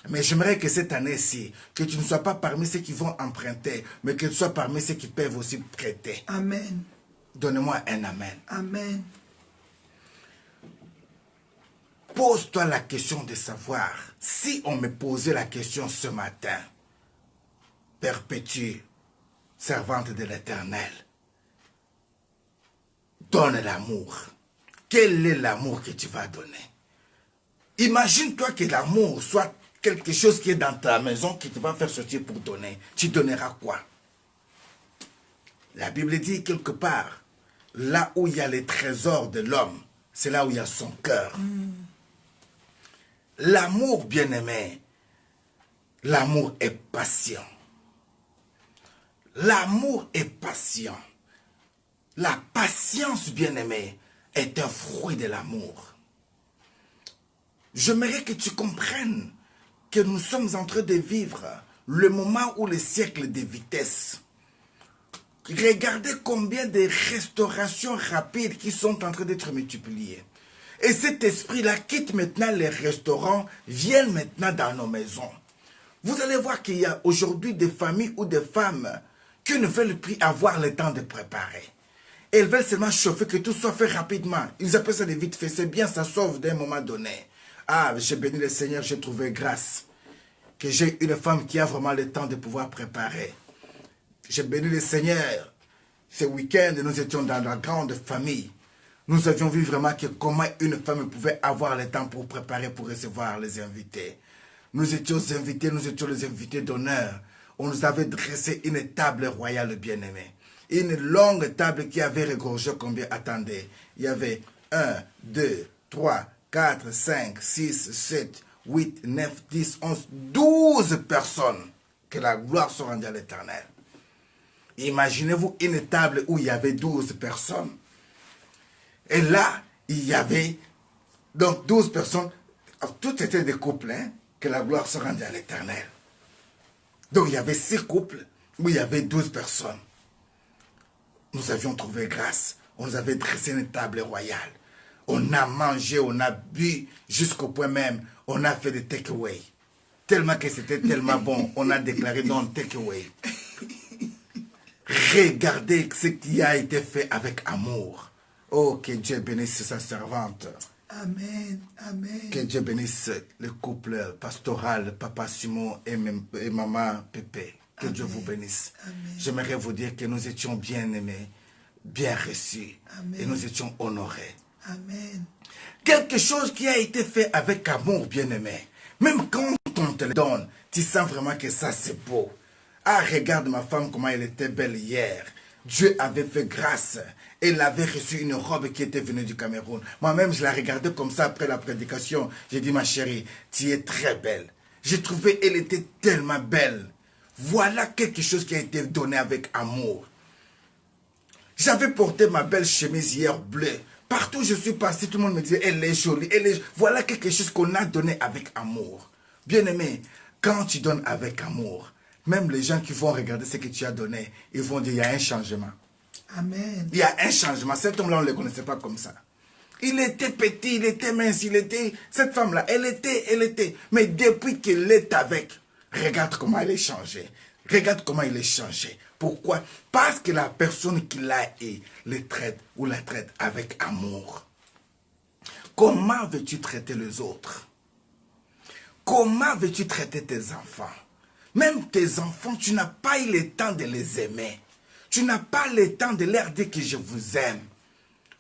Mais j'aimerais que cette année-ci, que tu ne sois pas parmi ceux qui vont emprunter, mais que tu sois parmi ceux qui peuvent aussi prêter. Pose-toi la question de savoir, si on me posait la question ce matin, perpétue, servante de l'Éternel, donne l'amour. Quel est l'amour que tu vas donner? Imagine-toi que l'amour soit quelque chose qui est dans ta maison, qui te va faire sortir pour donner. Tu donneras quoi? La Bible dit quelque part, là où il y a les trésors de l'homme, c'est là où il y a son cœur. L'amour, bien-aimé, l'amour est patient. L'amour est patient. La patience, bien-aimé, est un fruit de l'amour. J'aimerais que tu comprennes que nous sommes en train de vivre le moment où le siècle de vitesse. Regardez combien de restaurations rapides qui sont en train d'être multipliées. Et cet esprit-là quitte maintenant les restaurants, vient maintenant dans nos maisons. Vous allez voir qu'il y a aujourd'hui des familles ou des femmes qui ne veulent plus avoir le temps de préparer. Elles veulent seulement chauffer, que tout soit fait rapidement. Ils appellent ça des vite fait. C'est bien, ça sauve d'un moment donné. Ah, j'ai béni le Seigneur, j'ai trouvé grâce. Que j'ai une femme qui a vraiment le temps de pouvoir préparer. J'ai béni le Seigneur. Ce week-end, nous étions dans la grande famille. Nous avions vu vraiment que comment une femme pouvait avoir le temps pour préparer, pour recevoir les invités. Nous étions invités, nous étions les invités d'honneur. On nous avait dressé une table royale bien-aimée. Une longue table qui avait regorgé combien? Attendez, il y avait 1, 2, 3, 4, 5, 6, 7, 8, 9, 10, 11, 12 personnes. Que la gloire soit rendue à l'Éternel. Imaginez-vous une table où il y avait 12 personnes. Et là, il y avait donc 12 personnes. Tout était des couples, hein, que la gloire soit rendue à l'Éternel. Donc il y avait 6 couples où il y avait 12 personnes. Nous avions trouvé grâce. On nous avait dressé une table royale. On a mangé, on a bu, jusqu'au point même, on a fait des take-away. Tellement que c'était tellement bon, on a déclaré non take-away. Regardez ce qui a été fait avec amour. Oh, que Dieu bénisse sa servante. Amen. Amen. Que Dieu bénisse le couple pastoral, Papa Simon et Maman Pépé. Que Dieu vous bénisse. J'aimerais vous dire que nous étions bien aimés, bien reçus. Amen. Et nous étions honorés. Amen. Quelque chose qui a été fait avec amour, bien aimé. Même quand on te le donne, tu sens vraiment que ça c'est beau. Ah, regarde ma femme, comment elle était belle hier. Dieu avait fait grâce. Elle avait reçu une robe qui était venue du Cameroun. Moi-même, je la regardais comme ça après la prédication. J'ai dit, ma chérie, tu es très belle. J'ai trouvé elle était tellement belle. Voilà quelque chose qui a été donné avec amour. J'avais porté ma belle chemise hier bleue. Partout où je suis passé, tout le monde me disait, elle est jolie. Voilà quelque chose qu'on a donné avec amour. Bien-aimé, quand tu donnes avec amour, même les gens qui vont regarder ce que tu as donné, ils vont dire, il y a un changement. Amen. Il y a un changement. Cet homme-là, on ne le connaissait pas comme ça. Il était petit, il était mince, cette femme-là, elle était. Mais depuis qu'elle est avec, regarde comment elle est changée. Regarde comment il est changé. Pourquoi? Parce que la personne qui l'a eu, le traite ou la traite avec amour. Comment veux-tu traiter les autres? Comment veux-tu traiter tes enfants? Même tes enfants, tu n'as pas eu le temps de les aimer. Tu n'as pas le temps de leur dire que je vous aime.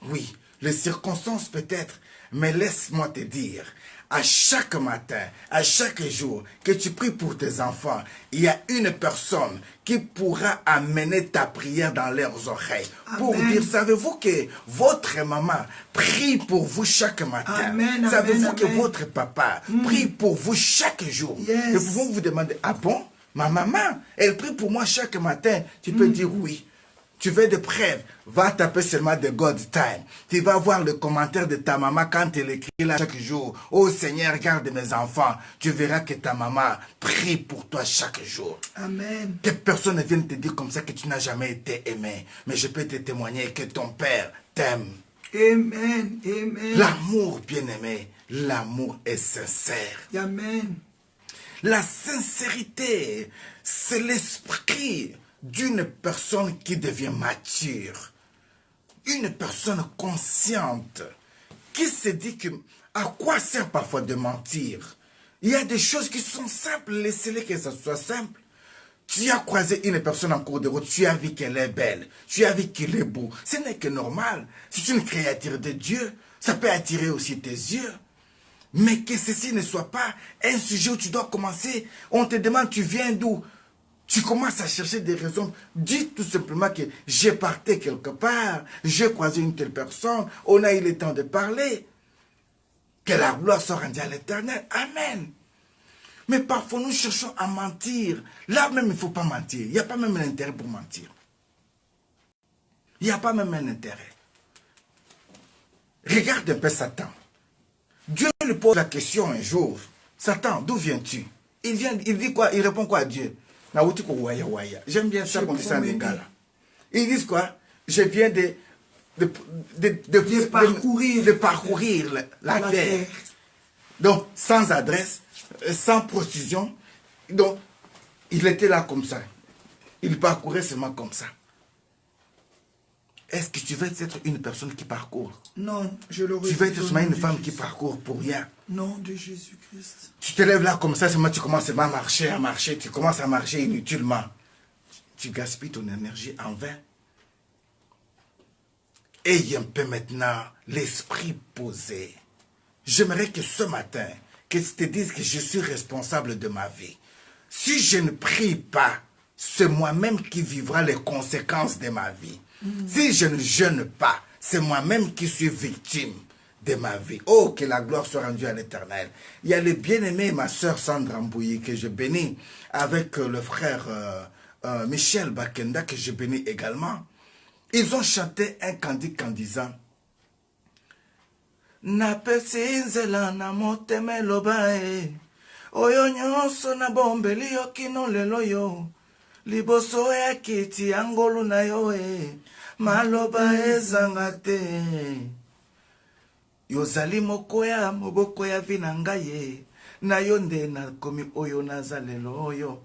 Oui, les circonstances peut-être, mais laisse-moi te dire, à chaque matin, à chaque jour que tu pries pour tes enfants, il y a une personne qui pourra amener ta prière dans leurs oreilles. Amen. Pour dire, savez-vous que votre maman prie pour vous chaque matin? Savez-vous que votre papa prie pour vous chaque jour? Yes. Et vous vous demandez, ah bon? Ma maman, elle prie pour moi chaque matin. Tu peux dire oui. Tu veux des preuves, va taper seulement de God Time. Tu vas voir le commentaire de ta maman quand elle écrit là chaque jour. Oh Seigneur, regarde mes enfants. Tu verras que ta maman prie pour toi chaque jour. Amen. Que personne ne vienne te dire comme ça que tu n'as jamais été aimé. Mais je peux te témoigner que ton Père t'aime. Amen. Amen. L'amour, bien-aimé, l'amour est sincère. Amen. La sincérité, c'est l'esprit d'une personne qui devient mature, une personne consciente, qui se dit que À quoi sert parfois de mentir? Il y a des choses qui sont simples, laissez-les que ça soit simple. Tu as croisé une personne en cours de route, tu as vu qu'elle est belle, tu as vu qu'il est beau. Ce n'est que normal. C'est une créature de Dieu. Ça peut attirer aussi tes yeux. Mais que ceci ne soit pas un sujet où tu dois commencer. On te demande, tu viens d'où? Tu commences à chercher des raisons. Dis tout simplement que j'ai parté quelque part, j'ai croisé une telle personne, on a eu le temps de parler. Que la gloire soit rendue à l'Éternel. Amen. Mais parfois nous cherchons à mentir. Là même il ne faut pas mentir. Il n'y a pas même un intérêt pour mentir. Il n'y a pas même un intérêt. Regarde un peu Satan. Dieu lui pose la question un jour. Satan, d'où viens-tu? Il dit quoi? Il répond quoi à Dieu? J'aime bien ça comme ça, les gars là. Ils disent quoi? Je viens de parcourir la terre. Donc, sans adresse, sans précision. Donc, il était là comme ça. Il parcourait seulement comme ça. Est-ce que tu veux être une personne qui parcourt? Non, je l'aurais. Tu veux être seulement une femme qui parcourt pour rien? Non, de Jésus-Christ. Tu te lèves là comme ça, seulement tu commences à marcher, tu commences à marcher inutilement. Tu gaspilles ton énergie en vain. Ayez un peu maintenant l'esprit posé. J'aimerais que ce matin, que tu te dises que je suis responsable de ma vie. Si je ne prie pas, c'est moi-même qui vivra les conséquences de ma vie. Si je ne jeûne pas, c'est moi-même qui suis victime de ma vie. Oh, que la gloire soit rendue à l'Éternel. Il y a le bien-aimé, ma soeur Sandra Mbouyi, que je bénis, avec le frère Michel Bakenda, que je bénis également. Ils ont chanté un cantique en disant Na pesi nzela na moteme lobae Oyo nyonso na bombeli yo kino lelo yo Liboso ya kiti angolu na yo Maloba ezanga te Yozali moko ya moboko ya vina ngai Na yo nde na komi oyo nazalelo oyo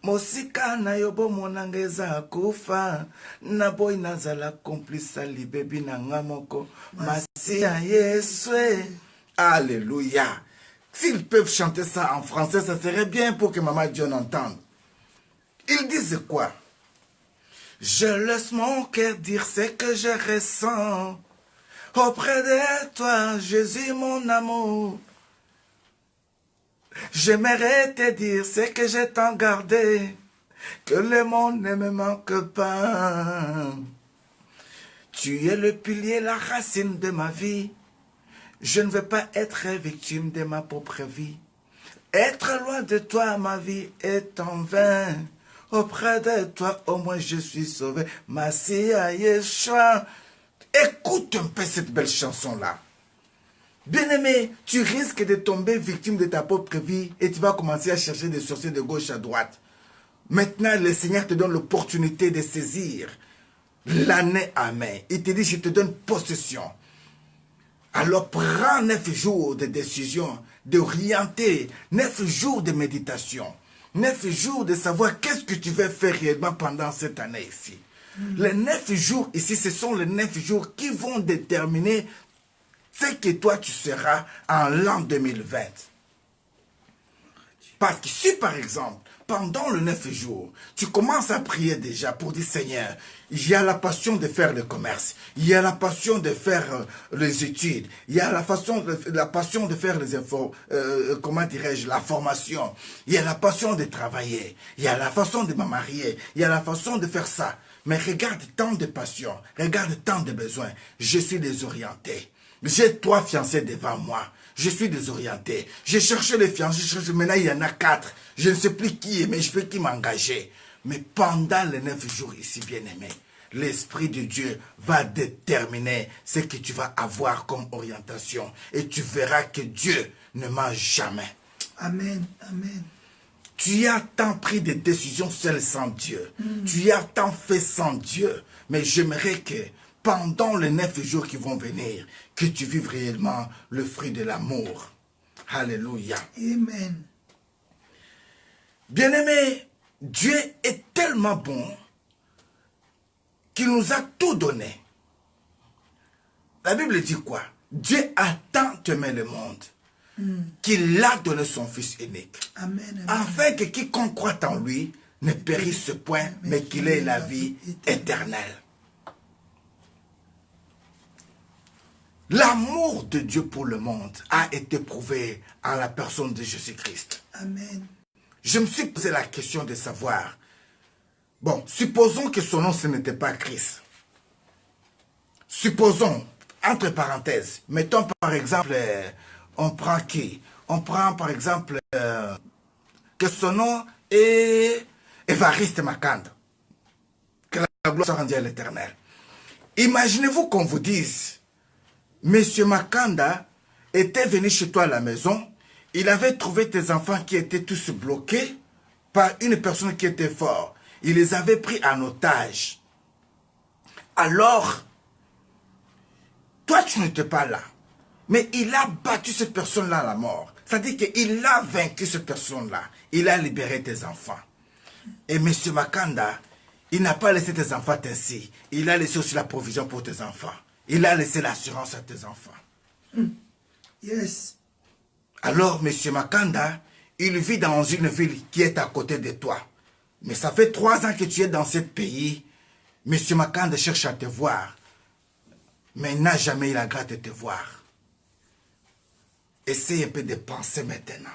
Mosika na yo bomona ngeza kufa na boy nazala komplisa libebi na ngamoko Masia Yeswe. Alléluia. S'ils peuvent chanter ça en français, ça serait bien pour que Maman Dieu entende. Ils disent quoi? Je laisse mon cœur dire ce que je ressens auprès de toi, Jésus mon amour. J'aimerais te dire ce que je t'en gardé, que le monde ne me manque pas. Tu es le pilier, la racine de ma vie. Je ne veux pas être victime de ma propre vie. Être loin de toi, ma vie est en vain. Auprès de toi, au moins je suis sauvé. Masia Yeshua. Écoute un peu cette belle chanson-là. Bien-aimé, tu risques de tomber victime de ta propre vie et tu vas commencer à chercher des sorciers de gauche à droite. Maintenant, le Seigneur te donne l'opportunité de saisir l'année à main. Il te dit, je te donne possession. Alors prends 9 jours de décision, d'orienter, 9 jours de méditation, 9 jours de savoir qu'est-ce que tu veux faire réellement pendant cette année ici. Les 9 jours ici, ce sont les 9 jours qui vont déterminer ce que toi tu seras en l'an 2020. Parce que si par exemple, pendant le 9 jours, tu commences à prier déjà pour dire Seigneur, il y a la passion de faire le commerce, il y a la passion de faire les études, il y a la passion de faire les infos, comment dirais-je, la formation, il y a la passion de travailler, il y a la façon de me marier, il y a la façon de faire ça. Mais regarde tant de passion, regarde tant de besoins, je suis désorienté. J'ai 3 fiancés devant moi. Je suis désorienté. J'ai cherché les fiancés. Maintenant, il y en a 4. Je ne sais plus qui est, mais je peux qui m'engager. Mais pendant les 9 jours ici, bien-aimé, l'Esprit de Dieu va déterminer ce que tu vas avoir comme orientation. Et tu verras que Dieu ne ment jamais. Amen. Amen. Tu as tant pris des décisions seul sans Dieu. Tu as tant fait sans Dieu. Mais j'aimerais que pendant les 9 jours qui vont venir, que tu vives réellement le fruit de l'amour. Alléluia. Amen. Bien-aimé, Dieu est tellement bon qu'il nous a tout donné. La Bible dit quoi? Dieu a tant aimé le monde qu'il a donné son Fils unique. Amen. Afin que quiconque croit en lui ne périsse point, mais qu'il ait la vie éternelle. L'amour de Dieu pour le monde a été prouvé en la personne de Jésus-Christ. Amen. Je me suis posé la question de savoir, bon, supposons que son nom ce n'était pas Christ. Supposons, entre parenthèses, mettons par exemple, on prend qui? On prend par exemple que son nom est Évariste Makanda. Que la gloire soit rendue à l'Éternel. Imaginez-vous qu'on vous dise, Monsieur Makanda était venu chez toi à la maison, il avait trouvé tes enfants qui étaient tous bloqués par une personne qui était forte. Il les avait pris en otage. Alors, toi tu n'étais pas là. Mais il a battu cette personne-là à la mort. C'est-à-dire qu'il a vaincu cette personne-là. Il a libéré tes enfants. Et M. Makanda, il n'a pas laissé tes enfants ainsi. Il a laissé aussi la provision pour tes enfants. Il a laissé l'assurance à tes enfants. Yes. Alors, M. Makanda, il vit dans une ville qui est à côté de toi. Mais ça fait 3 ans que tu es dans ce pays. M. Makanda cherche à te voir. Mais il n'a jamais eu la grâce de te voir. Essaye un peu de penser maintenant.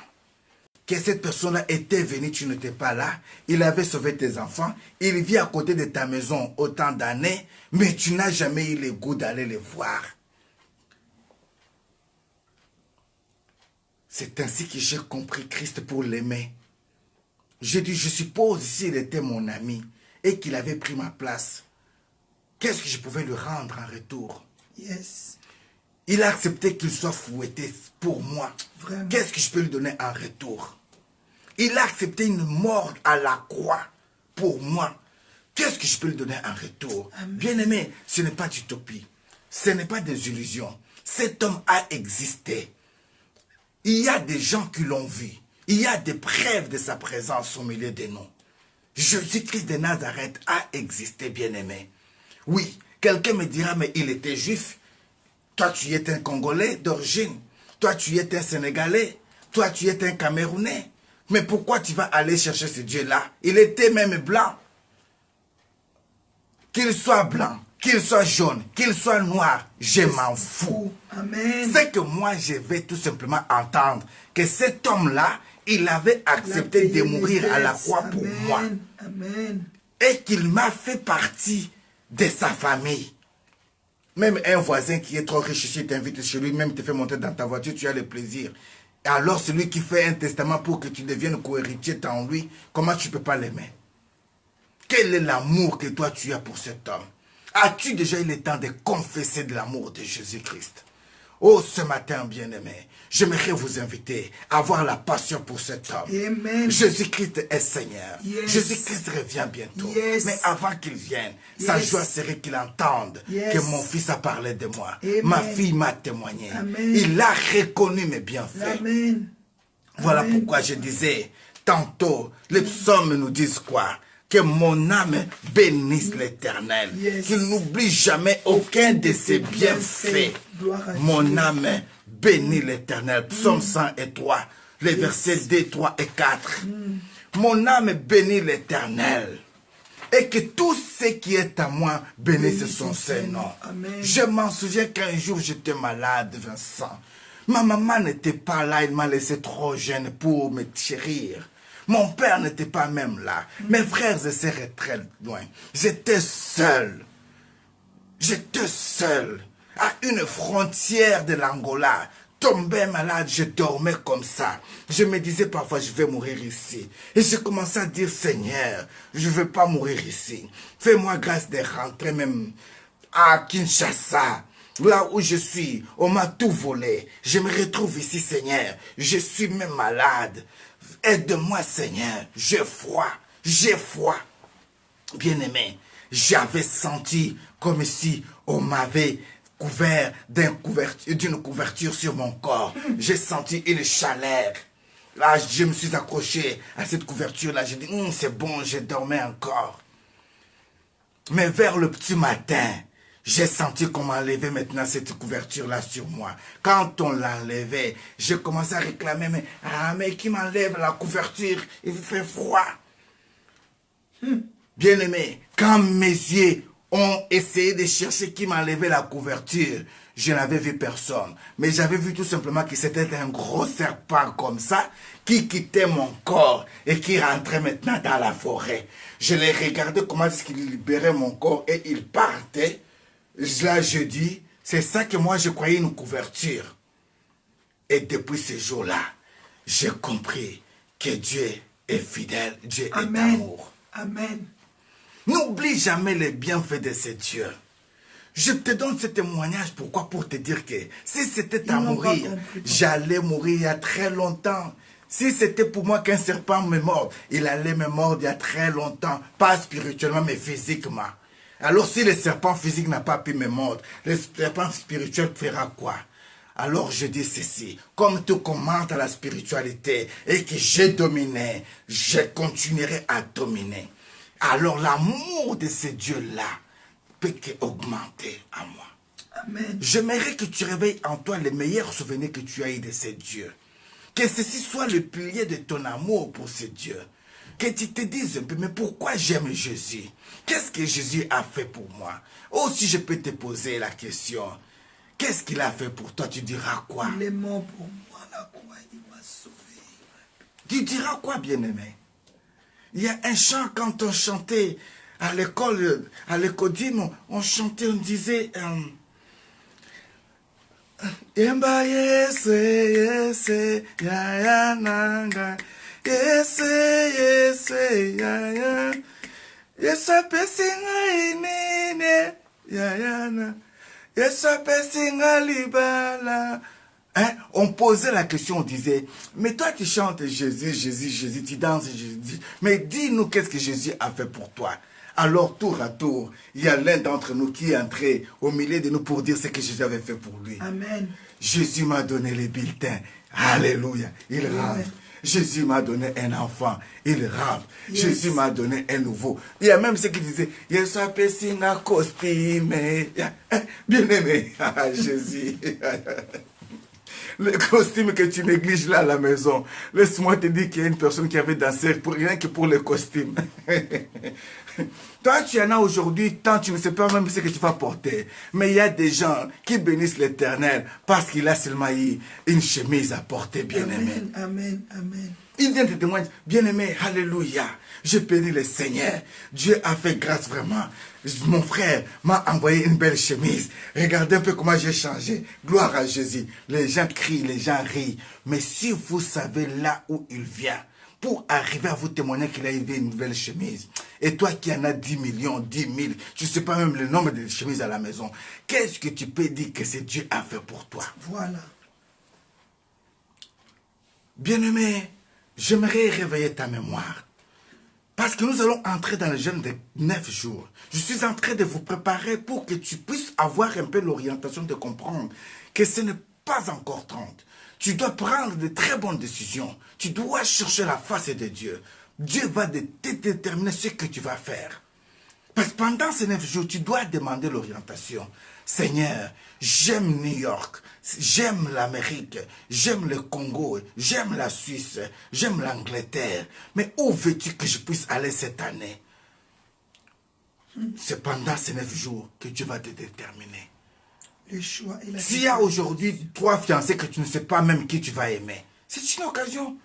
Que cette personne-là était venue, tu n'étais pas là. Il avait sauvé tes enfants. Il vit à côté de ta maison autant d'années. Mais tu n'as jamais eu le goût d'aller les voir. C'est ainsi que j'ai compris Christ pour l'aimer. J'ai dit, je suppose s'il était mon ami et qu'il avait pris ma place, qu'est-ce que je pouvais lui rendre en retour? Yes. Il a accepté qu'il soit fouetté pour moi. Qu'est-ce que je peux lui donner en retour? Il a accepté une mort à la croix pour moi. Qu'est-ce que je peux lui donner en retour? Bien-aimé, ce n'est pas d'utopie. Ce n'est pas des illusions. Cet homme a existé. Il y a des gens qui l'ont vu. Il y a des preuves de sa présence au milieu de nous. Jésus-Christ de Nazareth a existé, bien-aimé. Oui, quelqu'un me dira, mais il était juif. Toi, tu es un Congolais d'origine. Toi, tu es un Sénégalais. Toi, tu es un Camerounais. Mais pourquoi tu vas aller chercher ce Dieu-là? Il était même blanc. Qu'il soit blanc, qu'il soit jaune, qu'il soit noir, je m'en fous. Amen. C'est que moi, je vais tout simplement entendre que cet homme-là, il avait accepté de mourir à la croix pour moi. Amen. Et qu'il m'a fait partie de sa famille. Même un voisin qui est trop riche ici t'invite chez lui, même te fait monter dans ta voiture, tu as le plaisir. Et alors celui qui fait un testament pour que tu deviennes co-héritier en lui, comment tu ne peux pas l'aimer? Quel est l'amour que toi tu as pour cet homme? As-tu déjà eu le temps de confesser de l'amour de Jésus-Christ? Oh, ce matin, bien-aimé, j'aimerais vous inviter à avoir la passion pour cet homme. Amen. Jésus-Christ est Seigneur. Yes. Jésus-Christ revient bientôt. Yes. Mais avant qu'il vienne, sa Yes. joie serait qu'il entende Yes. que mon fils a parlé de moi. Amen. Ma fille m'a témoigné. Amen. Il a reconnu mes bienfaits. Amen. Voilà Amen. pourquoi je disais, tantôt, les psaumes nous disent quoi? Que mon âme bénisse l'Éternel. Yes. Qu'il n'oublie jamais aucun de ses bienfaits. Gloire à Mon Dieu. âme bénit l'Éternel. Psaume 103, les versets 2, 3 et 4. Mon âme bénit l'Éternel. Et que tout ce qui est à moi bénisse son Saint-Nom. Amen. Je m'en souviens qu'un jour j'étais malade, Vincent. Ma maman n'était pas là, il m'a laissé trop jeune pour me chérir. Mon père n'était pas même là. Mes frères et sœurs étaient très loin. J'étais seul. J'étais seul. À une frontière de l'Angola. Tombé malade, je dormais comme ça. Je me disais parfois, je vais mourir ici. Et j'ai commencé à dire, Seigneur, je ne veux pas mourir ici. Fais-moi grâce de rentrer même à Kinshasa. Là où je suis, on m'a tout volé. Je me retrouve ici, Seigneur. Je suis même malade. Aide-moi, Seigneur. J'ai froid. J'ai froid. Bien-aimé, j'avais senti comme si on m'avait couvert d'une couverture sur mon corps. J'ai senti une chaleur. Là, je me suis accroché à cette couverture-là. J'ai dit, c'est bon, je dormais encore. Mais vers le petit matin, J'ai senti qu'on m'enlevait maintenant cette couverture-là sur moi. Quand on l'enlevait, j'ai commencé à réclamer, mais qui m'enlève la couverture? Il fait froid. Bien-aimé, quand mes yeux ont essayé de chercher qui m'enlevait la couverture, je n'avais vu personne. Mais j'avais vu tout simplement que c'était un gros serpent comme ça qui quittait mon corps et qui rentrait maintenant dans la forêt. Je l'ai regardé comment est-ce qu'il libérait mon corps et il partait. Là, je dis, c'est ça que moi je croyais une couverture. Et depuis ce jour-là, j'ai compris que Dieu est fidèle, Dieu est amour. Amen. N'oublie jamais les bienfaits de ce Dieu. Je te donne ce témoignage, pourquoi? Pour te dire que si c'était à mourir, j'allais mourir il y a très longtemps. Si c'était pour moi qu'un serpent me morde, il allait me mordre il y a très longtemps. Pas spirituellement, mais physiquement. Alors si le serpent physique n'a pas pu me mordre, le serpent spirituel fera quoi? Alors je dis ceci, comme tout commence à la spiritualité et que j'ai dominé, je continuerai à dominer. Alors l'amour de ce Dieu-là peut qu'augmenter à moi. Amen. J'aimerais que tu réveilles en toi les meilleurs souvenirs que tu as eu de ce Dieu. Que ceci soit le pilier de ton amour pour ce Dieu. Que tu te dises un peu, mais pourquoi j'aime Jésus? Qu'est-ce que Jésus a fait pour moi? Oh, si je peux te poser la question, qu'est-ce qu'il a fait pour toi? Tu diras quoi? Il est mort pour moi, la croix, il m'a sauvé. Tu diras quoi, bien-aimé? Il y a un chant, quand on chantait à l'école d'hymne, on chantait, on disait... Yemba yese yese ya ya nanga yese yese ya ya yesa pesinga inene ya ya na yesa pesinga libala. Hein? On posait la question, on disait, mais toi tu chantes Jésus, Jésus, Jésus, tu danses Jésus, mais dis-nous qu'est-ce que Jésus a fait pour toi? Alors, tour à tour, il y a l'un d'entre nous qui est entré au milieu de nous pour dire ce que Jésus avait fait pour lui. Amen. Jésus m'a donné les bulletins. Alléluia. Il rentre. Jésus m'a donné un enfant. Il rentre. Yes. Jésus m'a donné un nouveau. Il y a même ceux qui disaient, il s'appelle Sina costume. Bien aimé. Jésus. Le costume que tu négliges là à la maison. Laisse-moi te dire qu'il y a une personne qui avait dansé pour rien que pour le costume. Toi, tu en as aujourd'hui, tant tu ne sais pas même ce que tu vas porter. Mais il y a des gens qui bénissent l'Éternel parce qu'il a seulement eu une chemise à porter, bien-aimé. Amen, amen. Il vient te témoigner, bien-aimé, alléluia. Je bénis le Seigneur. Dieu a fait grâce vraiment. Mon frère m'a envoyé une belle chemise. Regardez un peu comment j'ai changé. Gloire à Jésus. Les gens crient, les gens rient. Mais si vous savez là où il vient, pour arriver à vous témoigner qu'il a eu une nouvelle chemise, et toi qui en as 10 millions, 10 000, je ne sais pas même le nombre de chemises à la maison, qu'est-ce que tu peux dire que ce Dieu a fait pour toi? Voilà. Bien-aimé, j'aimerais réveiller ta mémoire. Parce que nous allons entrer dans le jeûne de 9 jours. Je suis en train de vous préparer pour que tu puisses avoir un peu l'orientation de comprendre que ce n'est pas encore 30. Tu dois prendre de très bonnes décisions. Tu dois chercher la face de Dieu. Dieu va te déterminer ce que tu vas faire. Parce que pendant ces 9 jours, tu dois demander l'orientation. Seigneur, j'aime New York, j'aime l'Amérique, j'aime le Congo, j'aime la Suisse, j'aime l'Angleterre. Mais où veux-tu que je puisse aller cette année? C'est pendant ces 9 jours que Dieu va te déterminer. S'il y a aujourd'hui 3 fiancés que tu ne sais pas même qui tu vas aimer, c'est une occasion.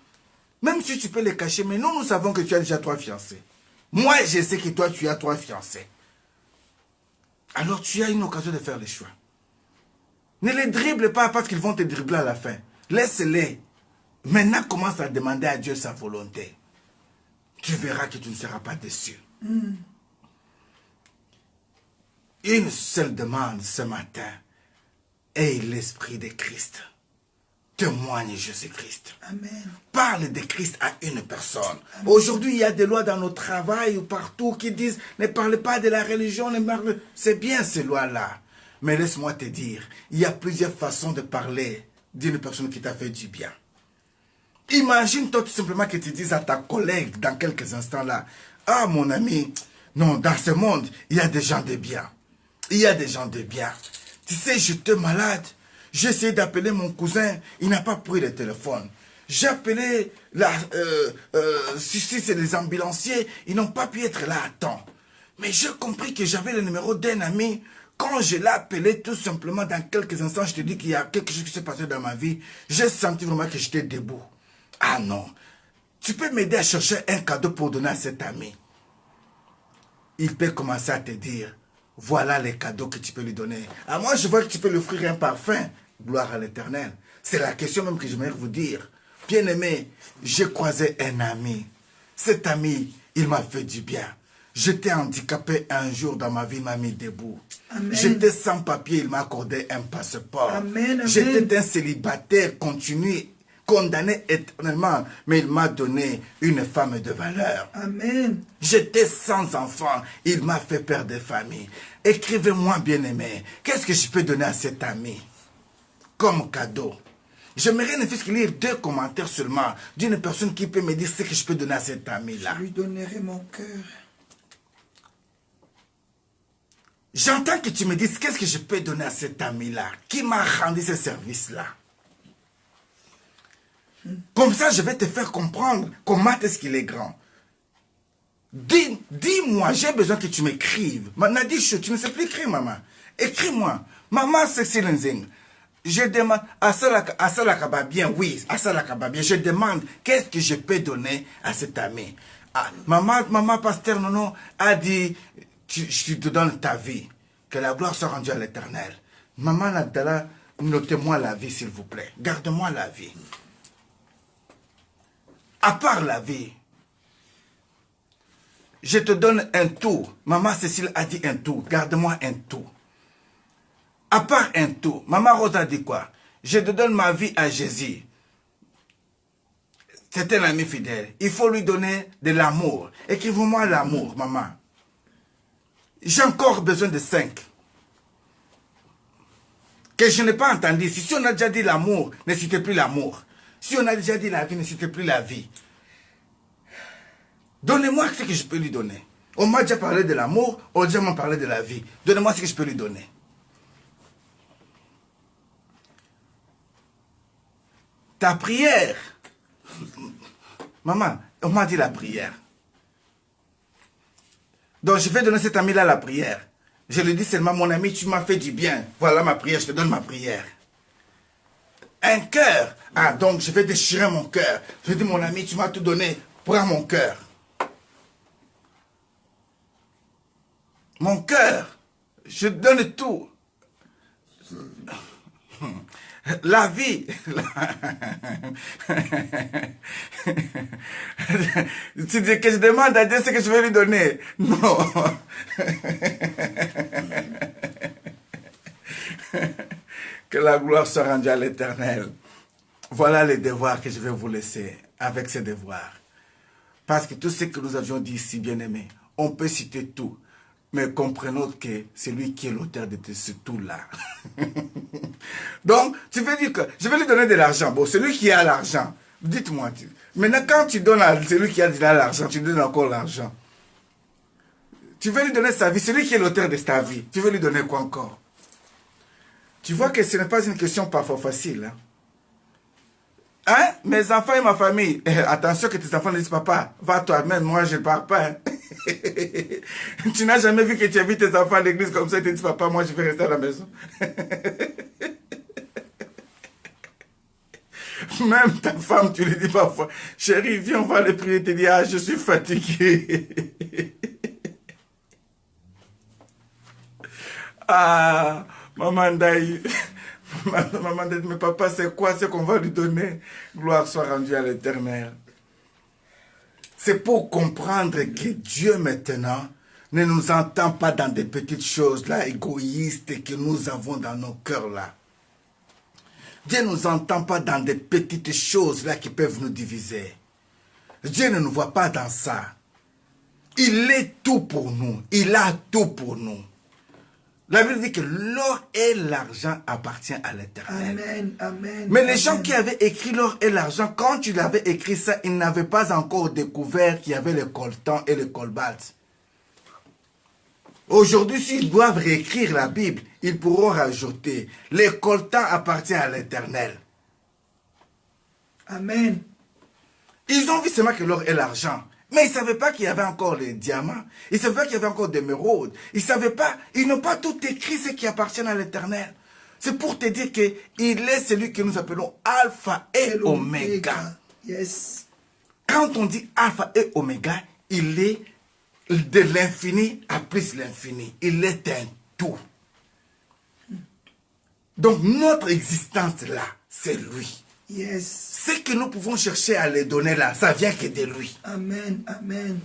Même si tu peux les cacher, mais nous savons que tu as déjà 3 fiancés. Moi, je sais que toi, tu as 3 fiancés. Alors, tu as une occasion de faire le choix. Ne les dribble pas parce qu'ils vont te dribbler à la fin. Laisse-les. Maintenant, commence à demander à Dieu sa volonté. Tu verras que tu ne seras pas déçu. Une seule demande ce matin. Aie l'esprit de Christ. Témoigne Jésus-Christ. Amen. Parle de Christ à une personne. Aujourd'hui, il y a des lois dans nos travails ou partout qui disent ne parlez pas de la religion. C'est bien ces lois-là. Mais laisse-moi te dire, il y a plusieurs façons de parler d'une personne qui t'a fait du bien. Imagine-toi tout simplement que tu dises à ta collègue dans quelques instants là, ah mon ami, non, dans ce monde, il y a des gens de bien. Il y a des gens de bien. Tu sais, j'étais malade. J'ai essayé d'appeler mon cousin. Il n'a pas pris le téléphone. J'ai appelé si c'est les ambulanciers. Ils n'ont pas pu être là à temps. Mais j'ai compris que j'avais le numéro d'un ami. Quand je l'ai appelé, tout simplement, dans quelques instants, je te dis qu'il y a quelque chose qui s'est passé dans ma vie. J'ai senti vraiment que j'étais debout. Ah non. Tu peux m'aider à chercher un cadeau pour donner à cet ami. Il peut commencer à te dire, voilà les cadeaux que tu peux lui donner. À moi, je vois que tu peux lui offrir un parfum. Gloire à l'Éternel. C'est la question même que j'aimerais vous dire. Bien-aimé, j'ai croisé un ami. Cet ami, il m'a fait du bien. J'étais handicapé un jour dans ma vie, il m'a mis debout. J'étais sans papier, il m'a accordé un passeport. J'étais un célibataire continu, condamné éternellement, mais il m'a donné une femme de valeur. Amen. J'étais sans enfant, il m'a fait père de famille. Écrivez-moi, bien-aimé, qu'est-ce que je peux donner à cet ami comme cadeau? J'aimerais ne fût-ce que lire 2 commentaires seulement d'une personne qui peut me dire ce que je peux donner à cet ami-là. Je lui donnerai mon cœur. J'entends que tu me dises qu'est-ce que je peux donner à cet ami-là qui m'a rendu ce service-là. Comme ça, je vais te faire comprendre comment est-ce qu'il est grand. Dis-moi, j'ai besoin que tu m'écrives. Nadisho, tu ne sais plus écrire, maman. Écris-moi. Maman, c'est Silenzing. Je demande, Asala bien, oui, Asala bien. Je demande, qu'est-ce que je peux donner à cet ami? Ah, maman, pasteur Nono a dit, je te donne ta vie. Que la gloire soit rendue à l'Éternel. Maman Nadala, notez-moi la vie, s'il vous plaît. Garde-moi la vie. À part la vie, je te donne un tour. Maman Cécile a dit un tour. Garde-moi un tour. À part un tour, Maman Rose a dit quoi? Je te donne ma vie à Jésus. C'est un ami fidèle. Il faut lui donner de l'amour. Écrivez-moi l'amour, maman. J'ai encore besoin de 5. Que je n'ai pas entendu. Si on a déjà dit l'amour, ne citez plus l'amour. Si on a déjà dit la vie, ne citez plus la vie. Donnez-moi ce que je peux lui donner. On m'a déjà parlé de l'amour, on m'a déjà parlé de la vie. Donnez-moi ce que je peux lui donner. Ta prière. Maman, on m'a dit la prière. Donc je vais donner cet ami-là la prière. Je lui dis seulement, mon ami, tu m'as fait du bien. Voilà ma prière, je te donne ma prière. Un cœur. Ah, donc je vais déchirer mon cœur. Je dis, mon ami, tu m'as tout donné. Prends mon cœur. Mon cœur. Je donne tout. La vie. Tu dis que je demande à Dieu ce que je vais lui donner. Non. Que la gloire soit rendue à l'Éternel. Voilà les devoirs que je vais vous laisser avec ces devoirs. Parce que tout ce que nous avions dit ici, bien-aimés, on peut citer tout. Mais comprenons que c'est lui qui est l'auteur de ce tout-là. Donc, tu veux dire que je vais lui donner de l'argent. Bon, c'est lui qui a l'argent. Dites-moi. Maintenant, quand tu donnes à celui qui a déjà l'argent, tu donnes encore l'argent. Tu veux lui donner sa vie. C'est lui qui est l'auteur de ta vie. Tu veux lui donner quoi encore? Tu vois que ce n'est pas une question parfois facile. Hein? Hein? Mes enfants et ma famille. Attention que tes enfants ne disent, papa, va toi-même, moi je ne pars pas. Hein? Tu n'as jamais vu que tu invites tes enfants à l'église comme ça et tu te dis, papa, moi je vais rester à la maison. Même ta femme, tu lui dis parfois, chérie, viens, on va aller prier. Tu dis, ah, je suis fatigué. Ah, maman Daï. Maman dit, mais papa, c'est quoi ce qu'on va lui donner? Gloire soit rendue à l'Éternel. C'est pour comprendre que Dieu maintenant ne nous entend pas dans des petites choses là, égoïstes que nous avons dans nos cœurs là. Dieu ne nous entend pas dans des petites choses là qui peuvent nous diviser. Dieu ne nous voit pas dans ça. Il est tout pour nous. Il a tout pour nous. La Bible dit que l'or et l'argent appartiennent à l'Éternel. Amen, amen. Mais les gens qui avaient écrit l'or et l'argent, quand tu l'avais écrit ça, ils n'avaient pas encore découvert qu'il y avait le coltan et le cobalt. Aujourd'hui, s'ils doivent réécrire la Bible, ils pourront rajouter, les coltans appartiennent à l'Éternel. Amen. Ils ont vu seulement que l'or et l'argent. Mais ils ne savaient pas qu'il y avait encore les diamants. Ils ne savaient pas qu'il y avait encore des émeraudes. Ils ne savaient pas, ils n'ont pas tout écrit ce qui appartient à l'Éternel. C'est pour te dire qu'il est celui que nous appelons Alpha et Oméga. Yes. Quand on dit Alpha et Oméga, il est de l'infini à plus l'infini. Il est un tout. Donc notre existence là, c'est lui. Yes. Ce que nous pouvons chercher à les donner là, ça vient que de lui. Amen. Amen.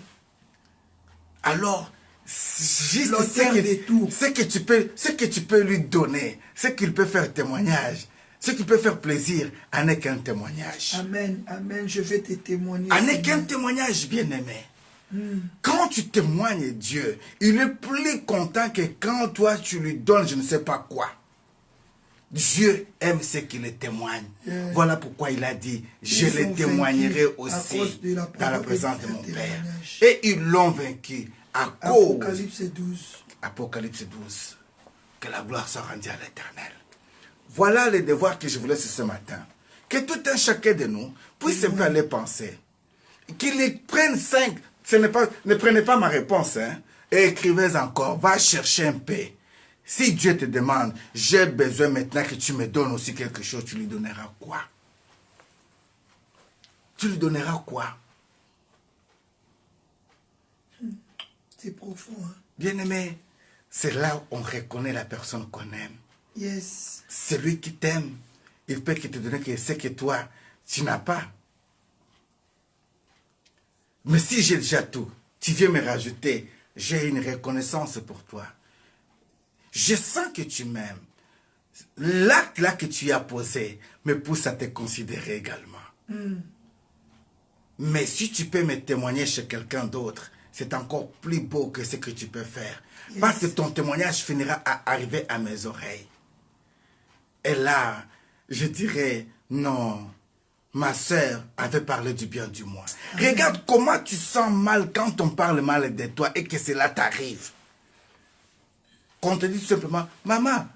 Alors, juste tout. ce que tu peux lui donner, ce qu'il peut faire témoignage, ce qui peut faire plaisir, en est qu'un témoignage. Amen. Amen. Je vais te témoigner. En est qu'un témoignage, bien-aimé. Quand tu témoignes Dieu, il est plus content que quand toi tu lui donnes je ne sais pas quoi. Dieu aime ce qui le témoigne. Voilà pourquoi il a dit, je les témoignerai aussi dans la présence de mon Père. Et ils l'ont vaincu à cause. Apocalypse 12. Apocalypse 12. Que la gloire soit rendue à l'Éternel. Voilà les devoirs que je vous laisse ce matin. Que tout un chacun de nous puisse un peu aller penser. Qu'ils prennent 5. Ne prenez pas ma réponse. Hein, et écrivez encore. Va chercher un peu. Si Dieu te demande, j'ai besoin maintenant que tu me donnes aussi quelque chose, tu lui donneras quoi? Tu lui donneras quoi? C'est profond. Hein? Bien-aimé, c'est là où on reconnaît la personne qu'on aime. Yes. Celui qui t'aime, il peut te donner ce que toi, tu n'as pas. Mais si j'ai déjà tout, tu viens me rajouter, j'ai une reconnaissance pour toi. Je sens que tu m'aimes. L'acte là que tu as posé me pousse à te considérer également. Mais si tu peux me témoigner chez quelqu'un d'autre, c'est encore plus beau que ce que tu peux faire. Yes. Parce que ton témoignage finira à arriver à mes oreilles. Et là, je dirais, non, ma soeur avait parlé du bien du moi. Regarde comment tu sens mal quand on parle mal de toi et que cela t'arrive. Qu'on te dit tout simplement, maman,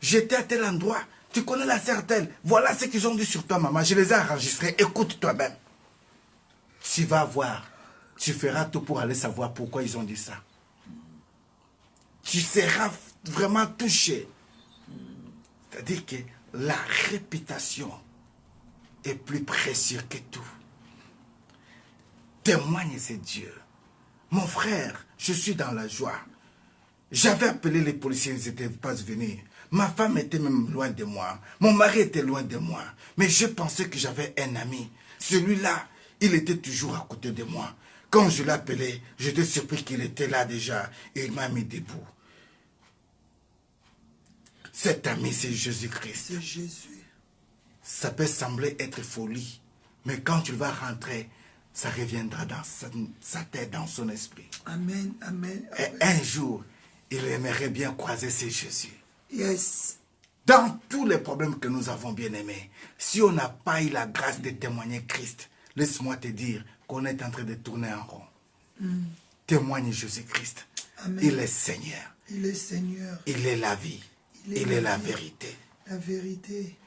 j'étais à tel endroit, tu connais la sœur telle, voilà ce qu'ils ont dit sur toi, maman, je les ai enregistrés, écoute toi-même. Tu vas voir, tu feras tout pour aller savoir pourquoi ils ont dit ça. Tu seras vraiment touché. C'est-à-dire que la réputation est plus précieuse que tout. Témoigne, c'est Dieu. Mon frère, je suis dans la joie. J'avais appelé les policiers, ils n'étaient pas venus. Ma femme était même loin de moi. Mon mari était loin de moi. Mais je pensais que j'avais un ami. Celui-là, il était toujours à côté de moi. Quand je l'ai appelé, j'étais surpris qu'il était là déjà. Et il m'a mis debout. Cet ami, c'est Jésus-Christ. C'est Jésus. Ça peut sembler être folie. Mais quand tu vas rentrer, ça reviendra dans sa tête, dans son esprit. Amen, amen. Et un jour, il aimerait bien croiser ce Jésus. Yes. Dans tous les problèmes que nous avons, bien aimés, si on n'a pas eu la grâce de témoigner Christ, laisse-moi te dire qu'on est en train de tourner en rond. Témoigne Jésus-Christ. Il est Seigneur. Il est Seigneur. Il est la vie. Il est la vérité. La vérité.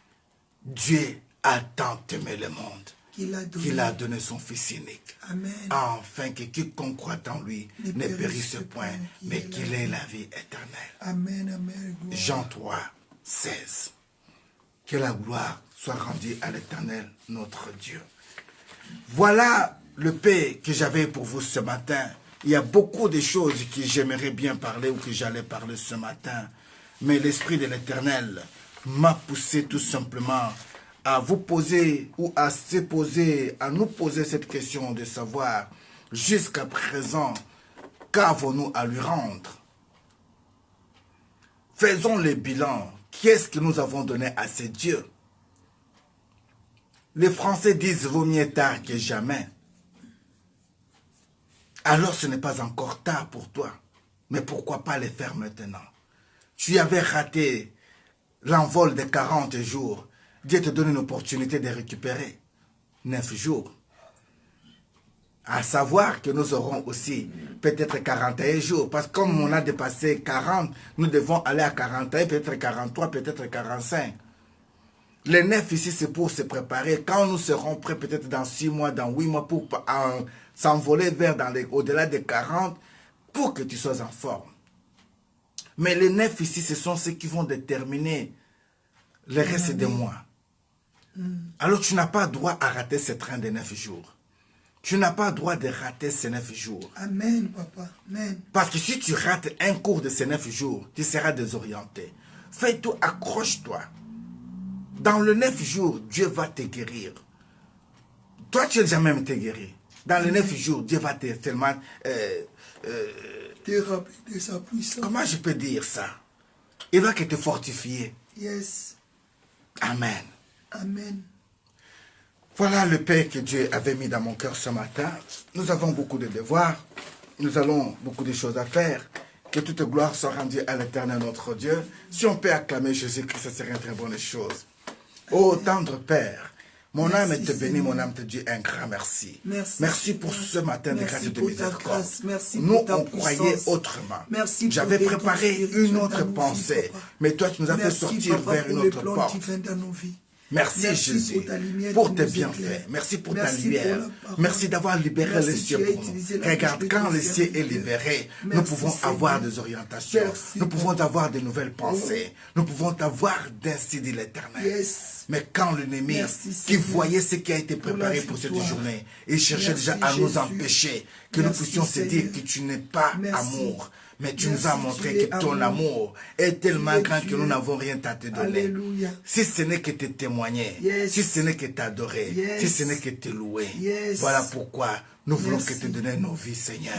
Dieu a tant aimé le monde qu'il a donné son Fils unique. Amen. Afin que quiconque croit en lui ne périsse point, mais qu'il ait la vie éternelle. Amen, amen. Jean 3, 16. Que la gloire soit rendue à l'Éternel, notre Dieu. Voilà le paix que j'avais pour vous ce matin. Il y a beaucoup de choses que j'aimerais bien parler ou que j'allais parler ce matin. Mais l'Esprit de l'Éternel m'a poussé tout simplement à vous poser ou à nous poser cette question de savoir jusqu'à présent, qu'avons-nous à lui rendre? Faisons le bilan. Qu'est-ce que nous avons donné à ces dieux? Les Français disent vaut mieux tard que jamais. Alors ce n'est pas encore tard pour toi. Mais pourquoi pas les faire maintenant? Tu avais raté l'envol de 40 jours. Dieu te donne une opportunité de récupérer 9 jours. À savoir que nous aurons aussi peut-être 41 jours. Parce que comme on a dépassé 40, nous devons aller à 41, peut-être 43, peut-être 45. Les 9 ici, c'est pour se préparer. Quand nous serons prêts, peut-être dans 6 mois, dans 8 mois, pour s'envoler vers au-delà des 40, pour que tu sois en forme. Mais les 9 ici, ce sont ceux qui vont déterminer le reste des mois. Alors tu n'as pas droit à rater ce train de 9 jours. Tu n'as pas droit de rater ces 9 jours. Amen, papa. Amen. Parce que si tu rates un cours de ces 9 jours, tu seras désorienté. Fais tout, accroche-toi. Dans le 9 jours, Dieu va te guérir. Toi, tu n'as jamais été guéri. Dans les 9 jours, Dieu va te tellement... te rappeler de sa puissance. Comment je peux dire ça? Il va que te fortifier. Yes. Amen. Amen. Voilà le Père que Dieu avait mis dans mon cœur ce matin. Nous avons beaucoup de devoirs. Nous avons beaucoup de choses à faire. Que toute gloire soit rendue à l'Éternel notre Dieu. Si on peut acclamer Jésus-Christ, ce serait une très bonne chose. Ô tendre Père, mon âme te bénit, mon âme te dit un grand merci. Merci pour ce matin de grâce et de miséricorde. Nous, on croyait autrement. J'avais préparé une autre pensée, mais toi, tu nous as fait sortir vers une autre porte. Merci Jésus pour tes bienfaits. Merci pour ta lumière. Merci d'avoir libéré les cieux pour nous. Regarde, quand le ciel est libéré, nous pouvons avoir des orientations. Nous pouvons avoir de nouvelles pensées. Nous pouvons avoir d'ainsi dit l'Éternel. Mais quand l'ennemi qui voyait ce qui a été préparé pour cette journée, il cherchait déjà à nous empêcher que nous puissions se dire que tu n'es pas amour. Mais tu nous as montré que ton amour est tellement grand que nous n'avons rien à te donner. Alléluia. Si ce n'est que te témoigner, si ce n'est que t'adorer, si ce n'est que te louer. Voilà pourquoi nous voulons que te donner nos vies, Seigneur.